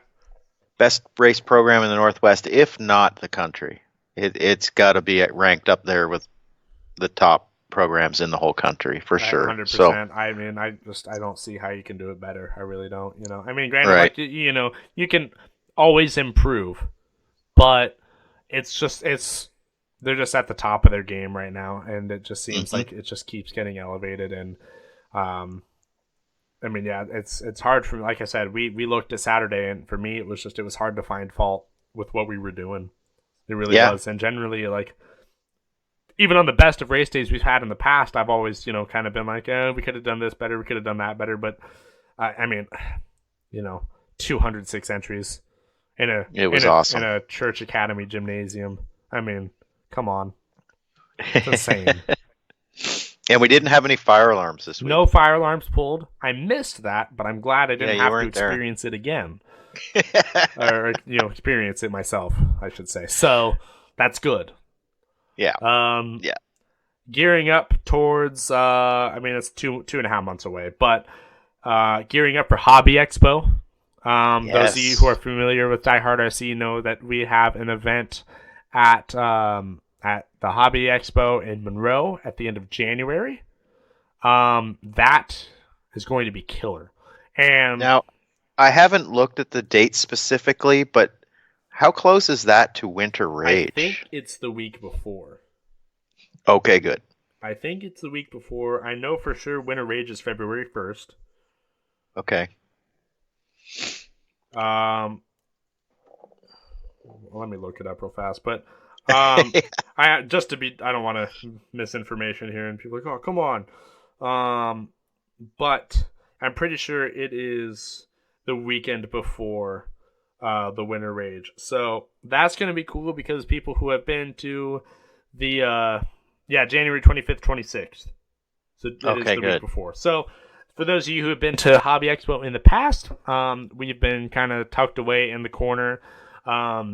Best race program in the Northwest, if not the country. It's got to be ranked up there with the top programs in the whole country for sure. 100%. So, I mean, I don't see how you can do it better. I really don't. I mean, granted, right. You can always improve, but they're just at the top of their game right now, and it just seems like it just keeps getting elevated. And it's hard for, like I said, we looked at Saturday, and for me, it was hard to find fault with what we were doing. It really was, and generally, like even on the best of race days we've had in the past, I've always kind of been like, we could have done this better, we could have done that better, but 206 entries awesome in a church academy gymnasium. I mean, come on. It's insane. And we didn't have any fire alarms this week. No fire alarms pulled. I missed that, but I'm glad I didn't have to experience it again. Or experience it myself, I should say. So that's good. Yeah. Gearing up towards it's 2.5 months away, but gearing up for Hobby Expo. Those of you who are familiar with Die Hard RC know that we have an event at the Hobby Expo in Monroe at the end of January. That is going to be killer. And now, I haven't looked at the date specifically, but how close is that to Winter Rage? I think it's the week before. Okay, good. I think it's the week before. I know for sure Winter Rage is February 1st. Okay. Let me look it up real fast. But I don't want to misinformation here, and people are like, oh, come on. But I'm pretty sure it is the weekend before the Winter Rage. So that's going to be cool because people who have been to the January 25th, 26th. So it is the week before. So for those of you who have been to Hobby Expo in the past, we've been kind of tucked away in the corner. A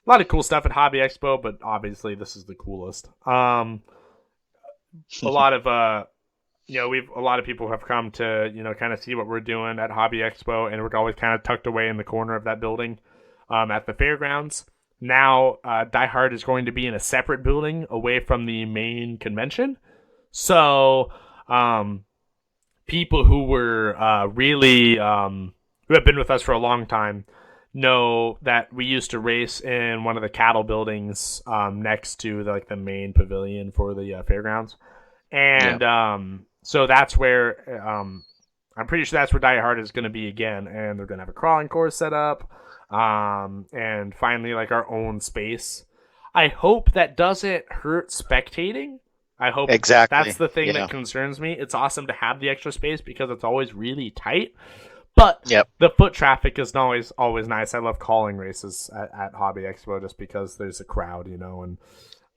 lot of cool stuff at Hobby Expo, but obviously this is the coolest. A lot of a lot of people have come to kind of see what we're doing at Hobby Expo, and we're always kind of tucked away in the corner of that building at the fairgrounds. Now, Die Hard is going to be in a separate building away from the main convention. So, people who were who have been with us for a long time know that we used to race in one of the cattle buildings next to the main pavilion for the fairgrounds. And so that's where I'm pretty sure that's where Die Hard is going to be again, and they're going to have a crawling course set up. And finally, our own space. I hope that doesn't hurt spectating. I hope exactly. That's the thing that concerns me. It's awesome to have the extra space because it's always really tight. But the foot traffic is always nice. I love calling races at Hobby Expo just because there's a crowd, and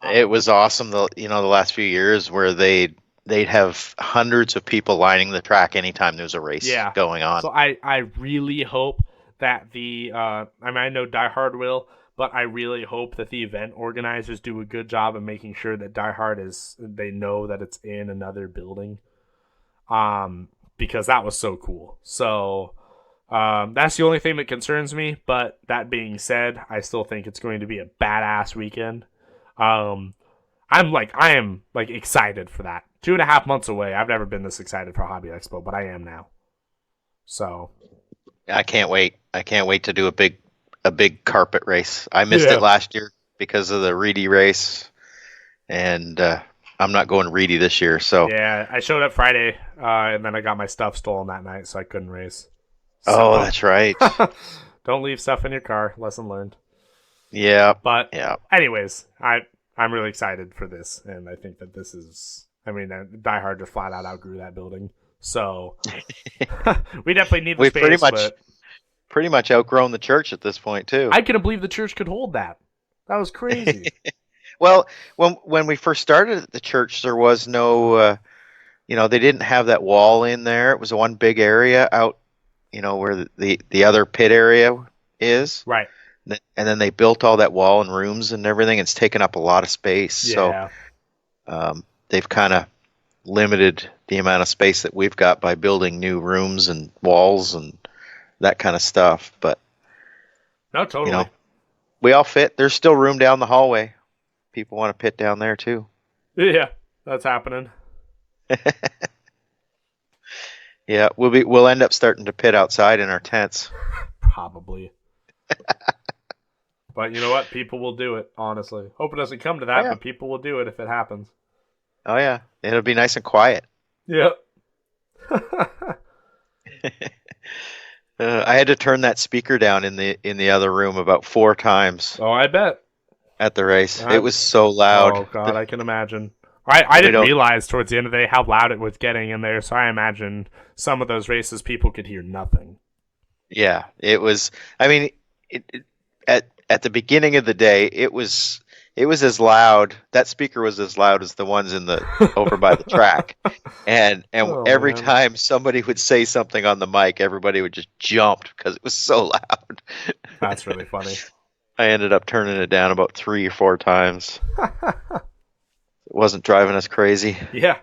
it was awesome. The last few years where they'd have hundreds of people lining the track anytime there's a race going on. So I really hope that I know Die Hard will, but I really hope that the event organizers do a good job of making sure that Die Hard they know that it's in another building. Because that was so cool. So, that's the only thing that concerns me, but that being said, I still think it's going to be a badass weekend. I am excited for that. 2.5 months away. I've never been this excited for Hobby Expo, but I am now. So I can't wait. I can't wait to do a big carpet race. I missed it last year because of the Reedy race, and I'm not going Reedy this year. So yeah, I showed up Friday, and then I got my stuff stolen that night, so I couldn't race. So, that's right. Don't leave stuff in your car. Lesson learned. Yeah, but anyways, I'm really excited for this, and I think that this is. Die Hard just flat out outgrew that building. So we definitely need the space. We've pretty much outgrown the church at this point too. I couldn't believe the church could hold that. That was crazy. Well, when we first started at the church, there was no, they didn't have that wall in there. It was one big area out, where the other pit area is. Right. And then they built all that wall and rooms and everything. It's taken up a lot of space. Yeah. So they've kind of limited the amount of space that we've got by building new rooms and walls and that kind of stuff. But no, totally. We all fit. There's still room down the hallway. People want to pit down there too. Yeah, that's happening. Yeah, we'll end up starting to pit outside in our tents. Probably. But you know what? People will do it, honestly. Hope it doesn't come to that, but people will do it if it happens. Oh yeah, it'll be nice and quiet. Yep. I had to turn that speaker down in the other room about 4 times. Oh, I bet. At the race, it was so loud. Oh God, I can imagine. I didn't realize towards the end of the day how loud it was getting in there, so I imagine some of those races people could hear nothing. Yeah, it was. At the beginning of the day, it was as loud. That speaker was as loud as the ones in the over by the track, and every time somebody would say something on the mic, everybody would just jump because it was so loud. That's really funny. I ended up turning it down about 3 or 4 times. It wasn't driving us crazy. Yeah.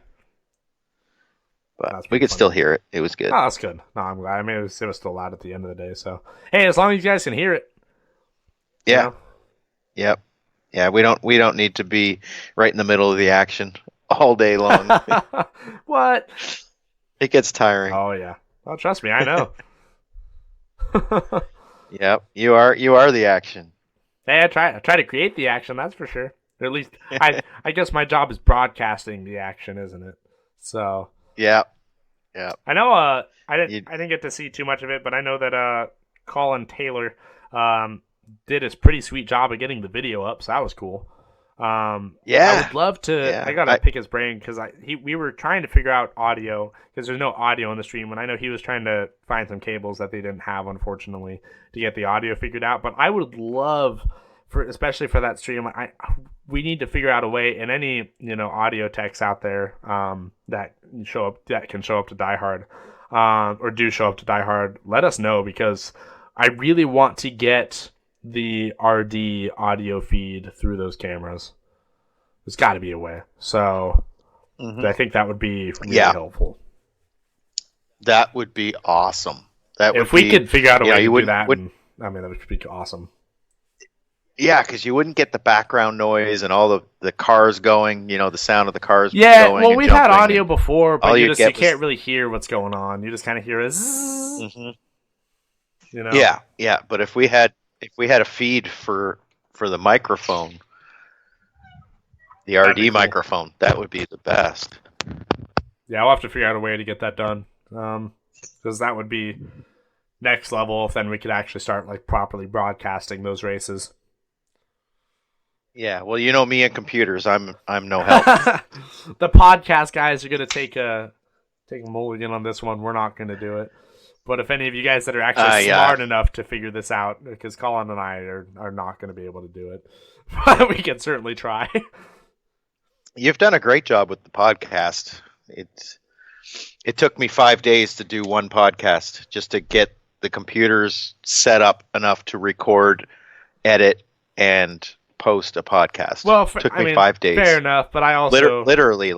But we could still hear it. It was good. Oh, that's good. No, I'm glad. It was still loud at the end of the day. So, hey, as long as you guys can hear it. Yeah. Yep. Yeah, we don't need to be right in the middle of the action all day long. What? It gets tiring. Oh yeah. Well, trust me, I know. Yep. You are the action. Hey, I try to create the action, that's for sure. Or at least I guess my job is broadcasting the action, isn't it? So Yeah. Yeah. I know I didn't get to see too much of it, but I know that Colin Taylor did a pretty sweet job of getting the video up, so that was cool. I would love to. Yeah. I gotta pick his brain because we were trying to figure out audio because there's no audio on the stream, and I know he was trying to find some cables that they didn't have, unfortunately, to get the audio figured out. But I would love especially for that stream, we need to figure out a way, and any audio techs out there that can show up to Die Hard or do show up to Die Hard, let us know because I really want to get the RD audio feed through those cameras. There's got to be a way. So I think that would be really helpful. That would be awesome. If we could figure out a way to do that, that would be awesome. Yeah, because you wouldn't get the background noise and all the cars going, the sound of the cars going. Yeah, well, we've had audio before, but you can't really hear what's going on. You just kind of hear a zzz, Yeah, but if we had a feed for the microphone, the RD microphone, that would be the best. Yeah, we'll have to figure out a way to get that done. Because that would be next level if then we could actually start properly broadcasting those races. Yeah, well, me and computers, I'm no help. The podcast guys are gonna take a mulligan on this one. We're not gonna do it. But if any of you guys that are actually smart enough to figure this out, because Colin and I are not going to be able to do it, but we can certainly try. You've done a great job with the podcast. It took me 5 days to do one podcast just to get the computers set up enough to record, edit, and post a podcast. Well, it took me 5 days. Fair enough, but I also literally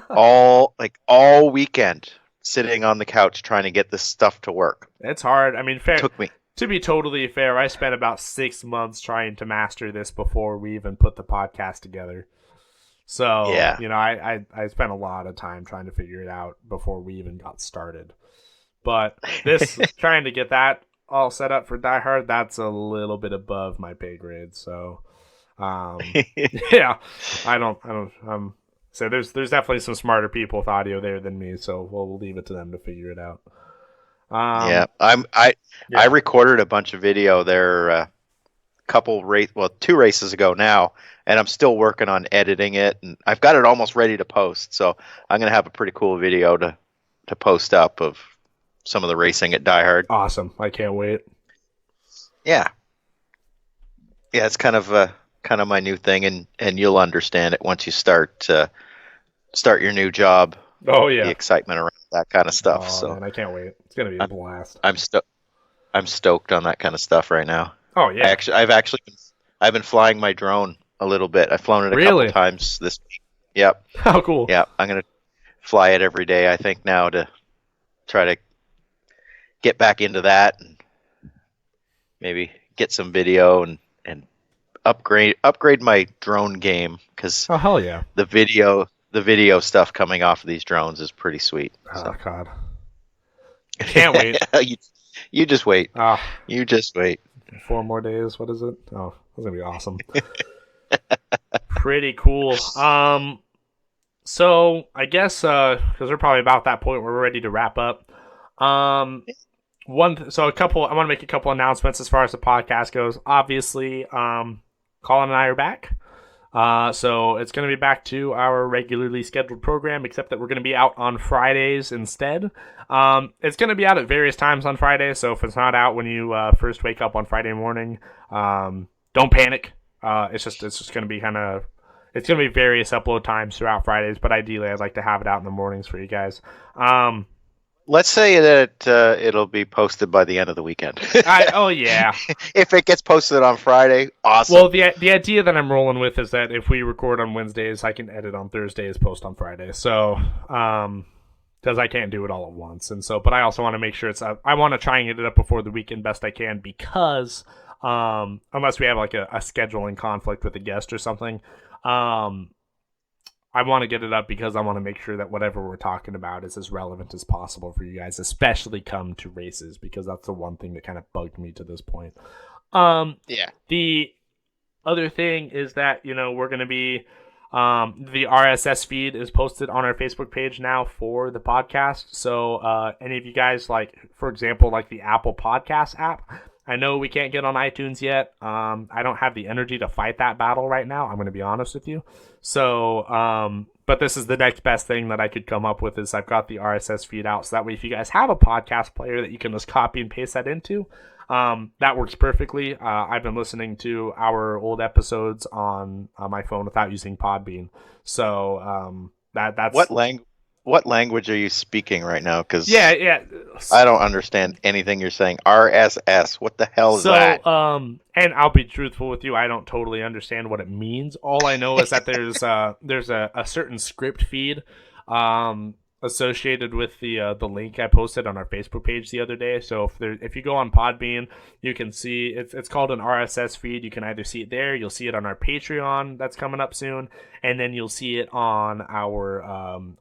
all weekend sitting on the couch trying to get this stuff to work. It's hard. Fair. Took me. To be totally fair, I spent about 6 months trying to master this before we even put the podcast together. So, yeah. I spent a lot of time trying to figure it out before we even got started. But this, trying to get that all set up for Die Hard, that's a little bit above my pay grade. So, yeah, so there's definitely some smarter people with audio there than me. So we'll leave it to them to figure it out. I recorded a bunch of video there two races ago now, and I'm still working on editing it, and I've got it almost ready to post. So I'm gonna have a pretty cool video to post up of some of the racing at Die Hard. Awesome! I can't wait. Yeah, it's kind of my new thing, and you'll understand it once you start your new job. Oh yeah, the excitement around that kind of stuff. Oh, so man, I can't wait. It's gonna be a blast. I'm stoked on that kind of stuff right now. Oh yeah. I've been flying my drone a little bit. I've flown it a couple times this week. Yep. How cool. Yeah, I'm gonna fly it every day. I think now to try to get back into that and maybe get some video and upgrade my drone game because oh hell yeah, the video stuff coming off of these drones is pretty sweet. Oh god, can't wait. You just wait. You just wait. 4 more days. What is it? Oh, that's gonna be awesome. Pretty cool. So I guess because we're probably about that point where we're ready to wrap up. I want to make a couple announcements as far as the podcast goes. Obviously, Colin and I are back. So it's going to be back to our regularly scheduled program, except that we're going to be out on Fridays instead. It's going to be out at various times on Fridays, so if it's not out when you first wake up on Friday morning, don't panic. It's just going to be it's going to be various upload times throughout Fridays, but ideally I'd like to have it out in the mornings for you guys. Let's say that it'll be posted by the end of the weekend. Oh yeah. If it gets posted on Friday, awesome. Well, the idea that I'm rolling with is that if we record on Wednesdays, I can edit on Thursdays, post on Friday. So, because I can't do it all at once, and so, but I also want to make sure I want to try and get it up before the weekend best I can because, unless we have a scheduling conflict with a guest or something, I want to get it up because I want to make sure that whatever we're talking about is as relevant as possible for you guys, especially come to races, because that's the one thing that kind of bugged me to this point. Yeah. other thing is that, we're going to be, the RSS feed is posted on our Facebook page now for the podcast. So any of you guys, like, for example, like the Apple Podcast app, I know we can't get on iTunes yet. I don't have the energy to fight that battle right now. I'm going to be honest with you. So, but this is the next best thing that I could come up with is I've got the RSS feed out. So that way, if you guys have a podcast player that you can just copy and paste that into, that works perfectly. I've been listening to our old episodes on my phone without using Podbean. So that's What language are you speaking right now? Because yeah. I don't understand anything you're saying. RSS. What the hell is that? And I'll be truthful with you. I don't totally understand what it means. All I know is that there's a certain script feed associated with the link I posted on our Facebook page the other day. So if you go on Podbean, you can see it's called an RSS feed. You can either see it there, you'll see it on our Patreon that's coming up soon, and then you'll see it on our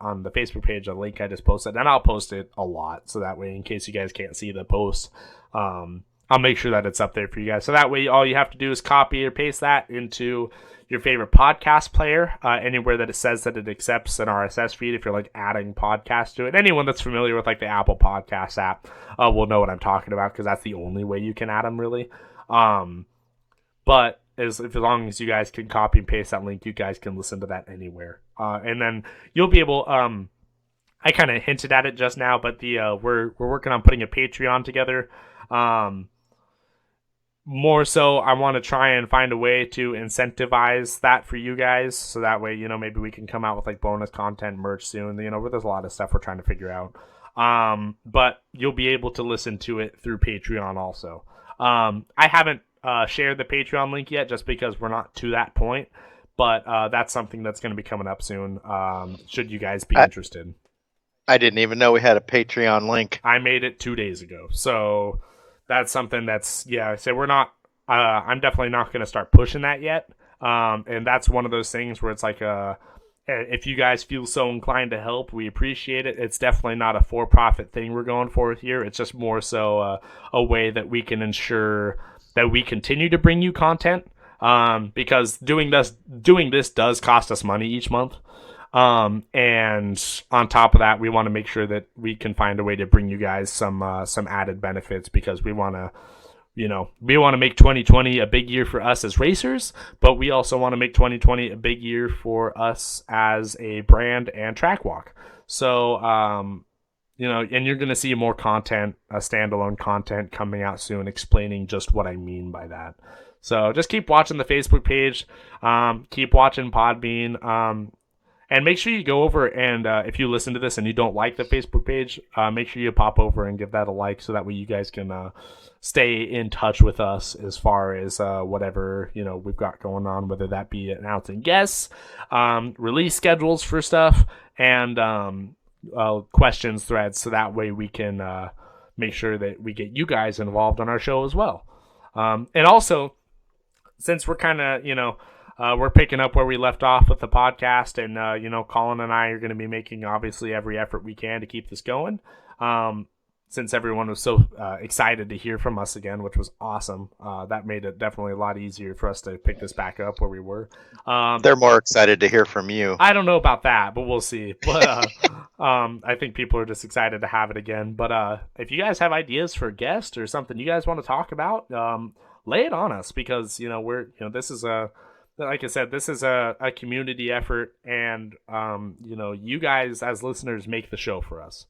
on the Facebook page, a link I just posted. And I'll post it a lot, so that way in case you guys can't see the post, I'll make sure that it's up there for you guys. So that way all you have to do is copy or paste that into your favorite podcast player, anywhere that it says that it accepts an RSS feed. If you're like adding podcasts to it, anyone that's familiar with like the Apple Podcast app will know what I'm talking about, because that's the only way you can add them really. But as long as you guys can copy and paste that link, you guys can listen to that anywhere. And then you'll be able. I kind of hinted at it just now, but we're working on putting a Patreon together. More so, I want to try and find a way to incentivize that for you guys, so that way, maybe we can come out with like bonus content, merch soon. There's a lot of stuff we're trying to figure out. But you'll be able to listen to it through Patreon also. I haven't shared the Patreon link yet, just because we're not to that point. But that's something that's going to be coming up soon. Should you guys be interested? I didn't even know we had a Patreon link. I made it 2 days ago, so. That's something that's, so we're not, I'm definitely not going to start pushing that yet. And that's one of those things where it's like, if you guys feel so inclined to help, we appreciate it. It's definitely not a for-profit thing we're going for here. It's just more so a way that we can ensure that we continue to bring you content. Because doing this does cost us money each month. And on top of that, we want to make sure that we can find a way to bring you guys some added benefits, because we want to, make 2020 a big year for us as racers, but we also want to make 2020 a big year for us as a brand and track walk. So, and you're going to see more content, standalone content coming out soon, explaining just what I mean by that. So just keep watching the Facebook page, keep watching Podbean, and make sure you go over and if you listen to this and you don't like the Facebook page, make sure you pop over and give that a like, so that way you guys can stay in touch with us as far as whatever we've got going on, whether that be announcing guests, release schedules for stuff, and questions threads, so that way we can make sure that we get you guys involved on our show as well. And also, since we're kind of we're picking up where we left off with the podcast, and Colin and I are going to be making obviously every effort we can to keep this going. Since everyone was so excited to hear from us again, which was awesome, that made it definitely a lot easier for us to pick this back up where we were. They're more excited to hear from you. I don't know about that, but we'll see. But I think people are just excited to have it again. But if you guys have ideas for guests or something you guys want to talk about, lay it on us, because this is like I said, this is a community effort, and you guys as listeners make the show for us.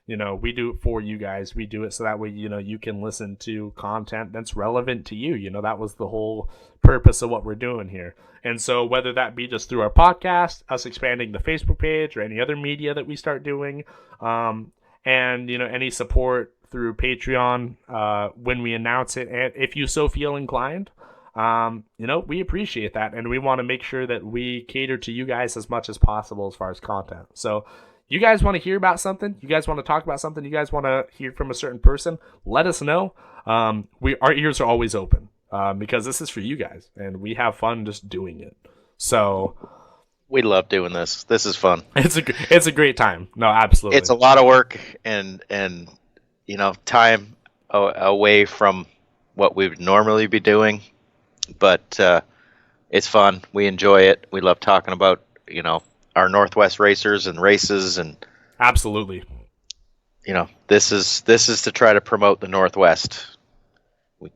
We do it for you guys. We do it so that way you can listen to content that's relevant to you. That was the whole purpose of what we're doing here. And so whether that be just through our podcast, us expanding the Facebook page, or any other media that we start doing, and any support through Patreon when we announce it, and if you so feel inclined, we appreciate that, and we want to make sure that we cater to you guys as much as possible as far as content. So you guys want to hear about something, you guys want to talk about something, you guys want to hear from a certain person, let us know. Our ears are always open, because this is for you guys, and we have fun just doing it. So we love doing this. This is fun. It's a great time. No, absolutely. It's a lot of work and time away from what we would normally be doing. But It's fun. We enjoy it. We love talking about, our Northwest racers and races, and Absolutely. this is to try to promote the Northwest.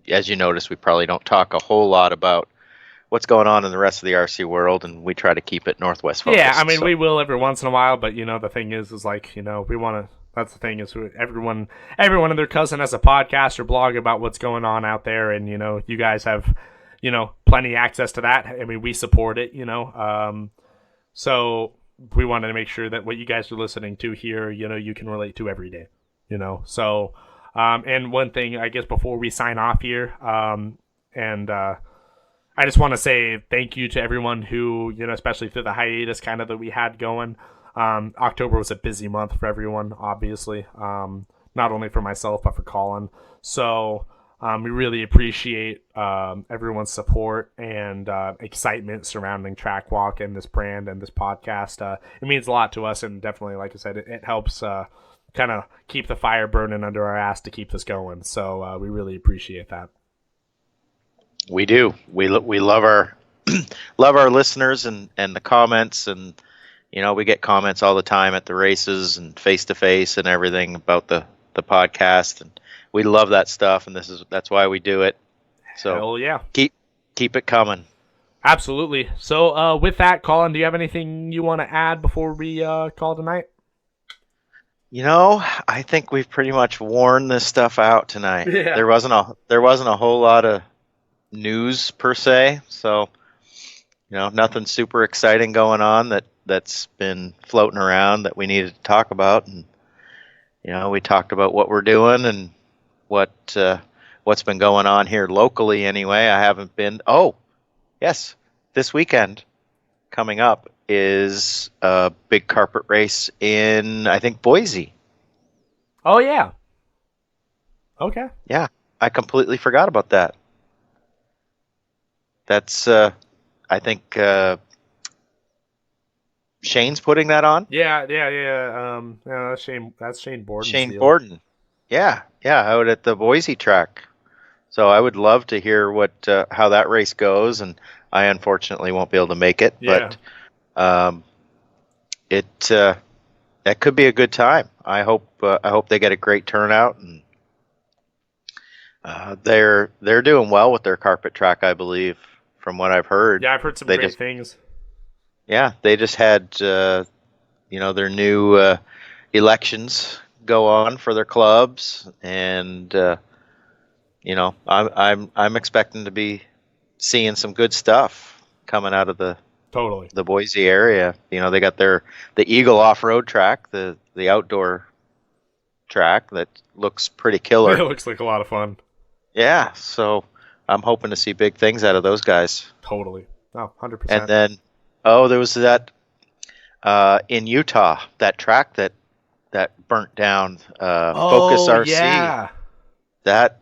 As you notice, we probably don't talk a whole lot about what's going on in the rest of the RC world, and we try to keep it Northwest focused. Yeah, I mean, so. we will every once in a while, but the thing is like, we want to. That's the thing is everyone and their cousin has a podcast or blog about what's going on out there, and you guys have plenty access to that. I mean, we support it, so we wanted to make sure that what you guys are listening to here, you can relate to every day, So, and one thing, I guess, before we sign off here, I just want to say thank you to everyone who, especially through the hiatus kind of that we had going. October was a busy month for everyone, obviously, not only for myself, but for Colin. So we really appreciate everyone's support and excitement surrounding Track Walk and this brand and this podcast. It means a lot to us, and definitely, like I said, it helps kind of keep the fire burning under our ass to keep this going. So we really appreciate that. We do. We love our love our listeners and the comments, and we get comments all the time at the races and face to face and everything about the podcast, and we love that stuff, and that's why we do it. So hell yeah, keep it coming. Absolutely. So with that, Colin, do you have anything you want to add before we call tonight? I think we've pretty much worn this stuff out tonight. Yeah. There wasn't a whole lot of news per se, so nothing super exciting going on that's been floating around that we needed to talk about, and we talked about what we're doing and what's been going on here locally. Anyway, I haven't been. Oh, yes, this weekend coming up is a big carpet race in, I think, Boise. Oh yeah. Okay. Yeah, I completely forgot about that. That's, I think, Shane's putting that on. Yeah. That's Shane Borden. Shane Borden. Yeah, out at the Boise track. So I would love to hear how that race goes, and I unfortunately won't be able to make it, Yeah. but that could be a good time. I hope they get a great turnout, and they're doing well with their carpet track, I believe, from what I've heard. Yeah, I've heard some great things. Yeah, they just had their new elections go on for their clubs, and I'm expecting to be seeing some good stuff coming out of the Boise area. They got the Eagle off-road track, the outdoor track that looks pretty killer. It looks like a lot of fun. Yeah, so I'm hoping to see big things out of those guys. Totally. Oh, 100%. And then, there was that in Utah, that track that burnt down, Focus RC. Yeah. That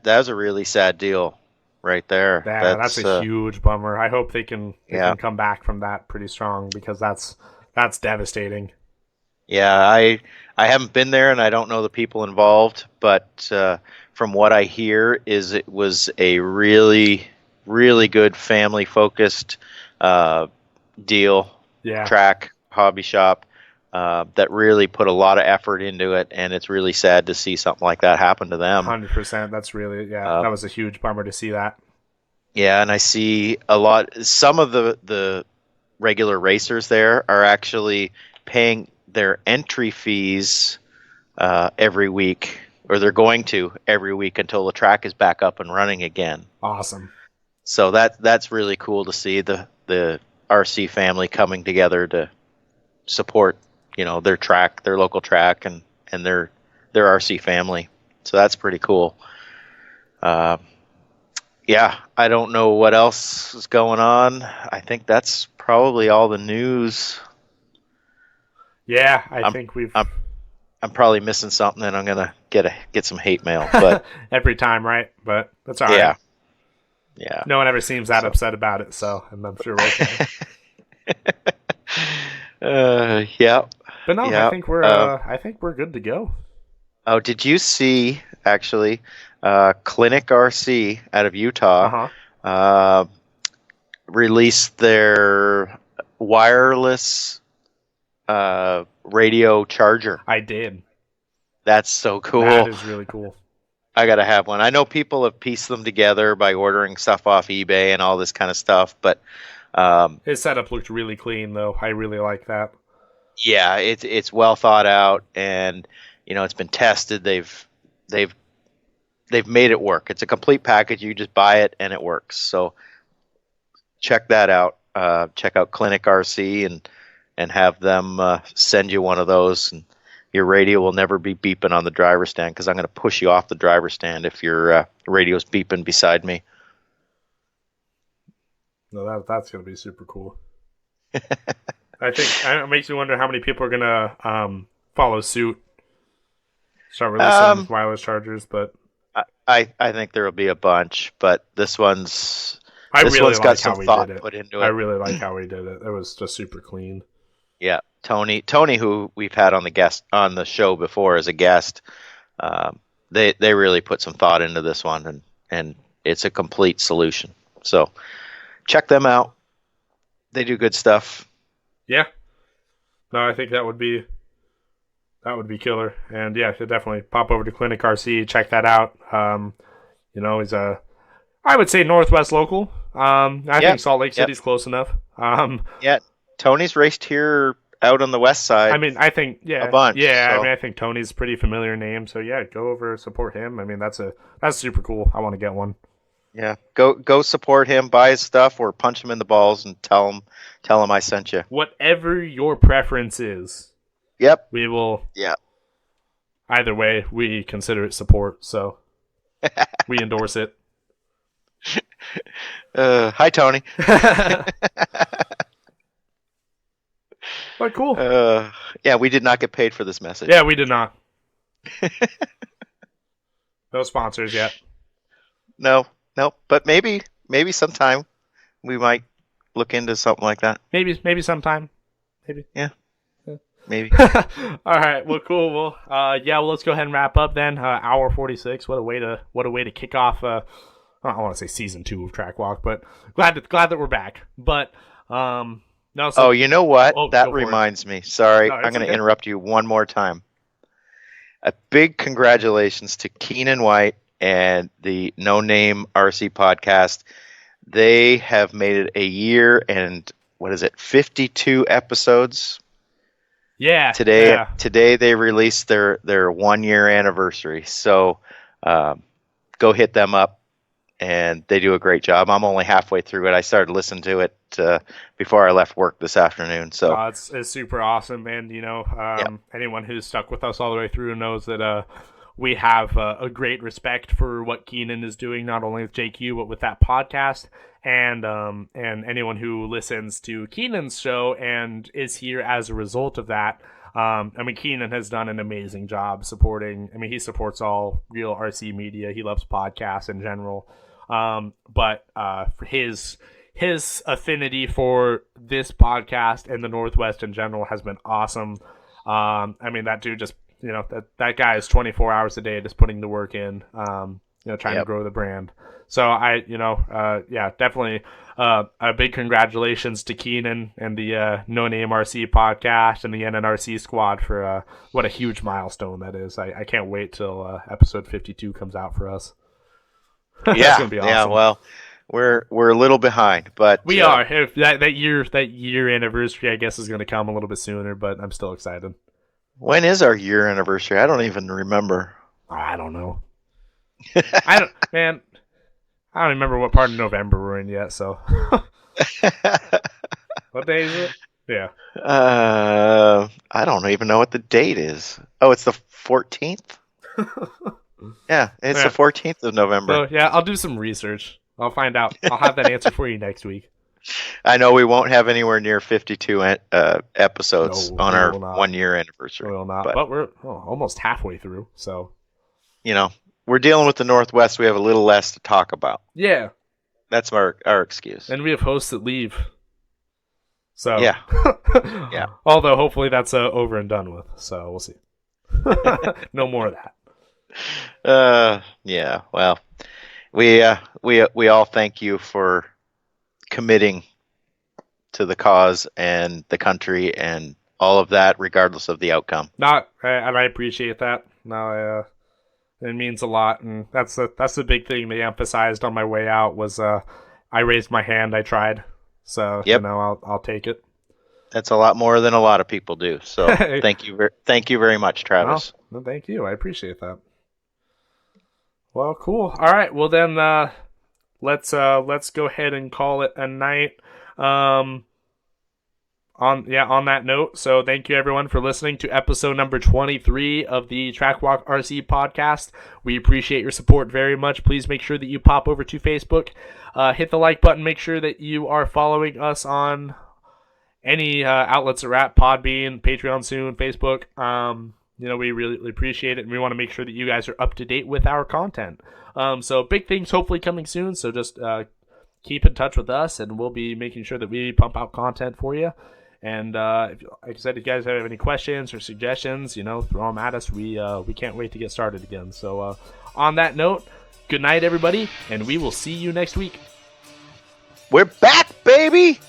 was a really sad deal right there. Yeah, that's a huge bummer. I hope they can come back from that pretty strong, because that's devastating. Yeah, I haven't been there, and I don't know the people involved, but from what I hear is it was a really, really good family-focused deal, track, hobby shop, that really put a lot of effort into it, and it's really sad to see something like that happen to them. 100%. That's really, that was a huge bummer to see that. Yeah, and I see some of the regular racers there are actually paying their entry fees every week, or they're going to every week until the track is back up and running again. Awesome. So that's really cool to see the RC family coming together to support, their track, their local track, and their RC family. So that's pretty cool. Yeah, I don't know what else is going on. I think that's probably all the news. Yeah, I think I'm probably missing something, and I'm gonna get some hate mail. But every time, right? But that's all right. Yeah. No one ever seems that upset about it, so I'm sure we're okay. Yeah. But no, yeah. I think we're good to go. Oh, did you see actually? Clinic RC out of Utah released their wireless radio charger. I did. That's so cool. That is really cool. I gotta have one. I know people have pieced them together by ordering stuff off eBay and all this kind of stuff, but his setup looked really clean, though. I really like that. Yeah, it's well thought out, and it's been tested. They've made it work. It's a complete package. You just buy it and it works. So check that out. Check out Clinic RC and have them send you one of those, and your radio will never be beeping on the driver's stand, because I'm going to push you off the driver's stand if your radio's beeping beside me. No, that's going to be super cool. I think it makes me wonder how many people are going to follow suit, start releasing wireless chargers. But I think there will be a bunch, but this one's got like some thought put into it. I really like how he did it. It was just super clean. Yeah, Tony, who we've had on the show before as a guest, they really put some thought into this one, and it's a complete solution. So check them out. They do good stuff. Yeah. No, I think that would be killer. And yeah, definitely pop over to Clinic RC, check that out. He's I would say Northwest local. I think Salt Lake City's close enough. Yeah. Tony's raced here out on the west side. I mean, I think a bunch. Yeah, so. I mean, I think Tony's a pretty familiar name. So yeah, go over, support him. I mean, that's super cool. I want to get one. Yeah, go support him, buy his stuff, or punch him in the balls and tell him I sent you. Whatever your preference is. Yep. We will. Yeah. Either way, we consider it support, so we endorse it. Hi, Tony. But cool. Yeah, we did not get paid for this message. Yeah, we did not. No sponsors yet. No, but maybe sometime we might look into something like that. Maybe sometime. Maybe. Yeah. Maybe. All right. Well, cool. Well, let's go ahead and wrap up then. Hour 46. What a way to kick off. I don't want to say season 2 of Track Walk, but glad that we're back. But no. So, you know what? That reminds me. Sorry, I'm going to interrupt you one more time. A big congratulations to Keenan White and the No Name RC podcast. They have made it a year and 52 episodes. Yeah. Today they released their 1 year anniversary. So go hit them up, and they do a great job. I'm only halfway through it. I started listening to it before I left work this afternoon. So it's super awesome, and anyone who's stuck with us all the way through knows that we have a great respect for what Keenan is doing, not only with JQ but with that podcast, and anyone who listens to Keenan's show and is here as a result of that. Keenan has done an amazing job supporting. He supports all real RC media. He loves podcasts in general, but for his affinity for this podcast and the Northwest in general has been awesome. That dude just. That guy is 24 hours a day just putting the work in, trying to grow the brand. So definitely a big congratulations to Keenan and the No Name RC podcast and the NNRC squad for what a huge milestone that is. I can't wait till episode 52 comes out for us. Yeah, gonna be awesome. Yeah. Well, we're a little behind, but we are. If that year anniversary, I guess, is going to come a little bit sooner, but I'm still excited. When is our year anniversary? I don't even remember. I don't know. I don't remember what part of November we're in yet, so. What day is it? Yeah. I don't even know what the date is. Oh, it's the 14th? Yeah, it's the 14th of November. So, yeah, I'll do some research. I'll find out. I'll have that answer for you next week. I know we won't have anywhere near 52 episodes on our 1 year anniversary. We will not, but we're almost halfway through, so. We're dealing with the Northwest. We have a little less to talk about. Yeah. That's our excuse. And we have hosts that leave. So. Yeah. Yeah. Although, hopefully that's over and done with, so we'll see. No more of that. Yeah, well, we all thank you for committing to the cause and the country and all of that, regardless of the outcome. And I appreciate that. No, it means a lot, and that's the big thing they emphasized on my way out was I raised my hand, I tried, so Yep. I'll take it. That's a lot more than a lot of people do. So thank you very much, Travis. No, thank you. I appreciate that. Well, cool. All right. Well, then let's go ahead and call it a night. On that note, so thank you everyone for listening to episode number 23 of the Track Walk RC podcast. We appreciate your support very much. Please make sure that you pop over to Facebook, hit the like button, make sure that you are following us on any outlets are at Podbean, Patreon soon, Facebook. We really appreciate it, and we want to make sure that you guys are up to date with our content. So big things hopefully coming soon. So just keep in touch with us, and we'll be making sure that we pump out content for you. And like I said, if you guys have any questions or suggestions, throw them at us. We can't wait to get started again. So on that note, good night, everybody, and we will see you next week. We're back, baby!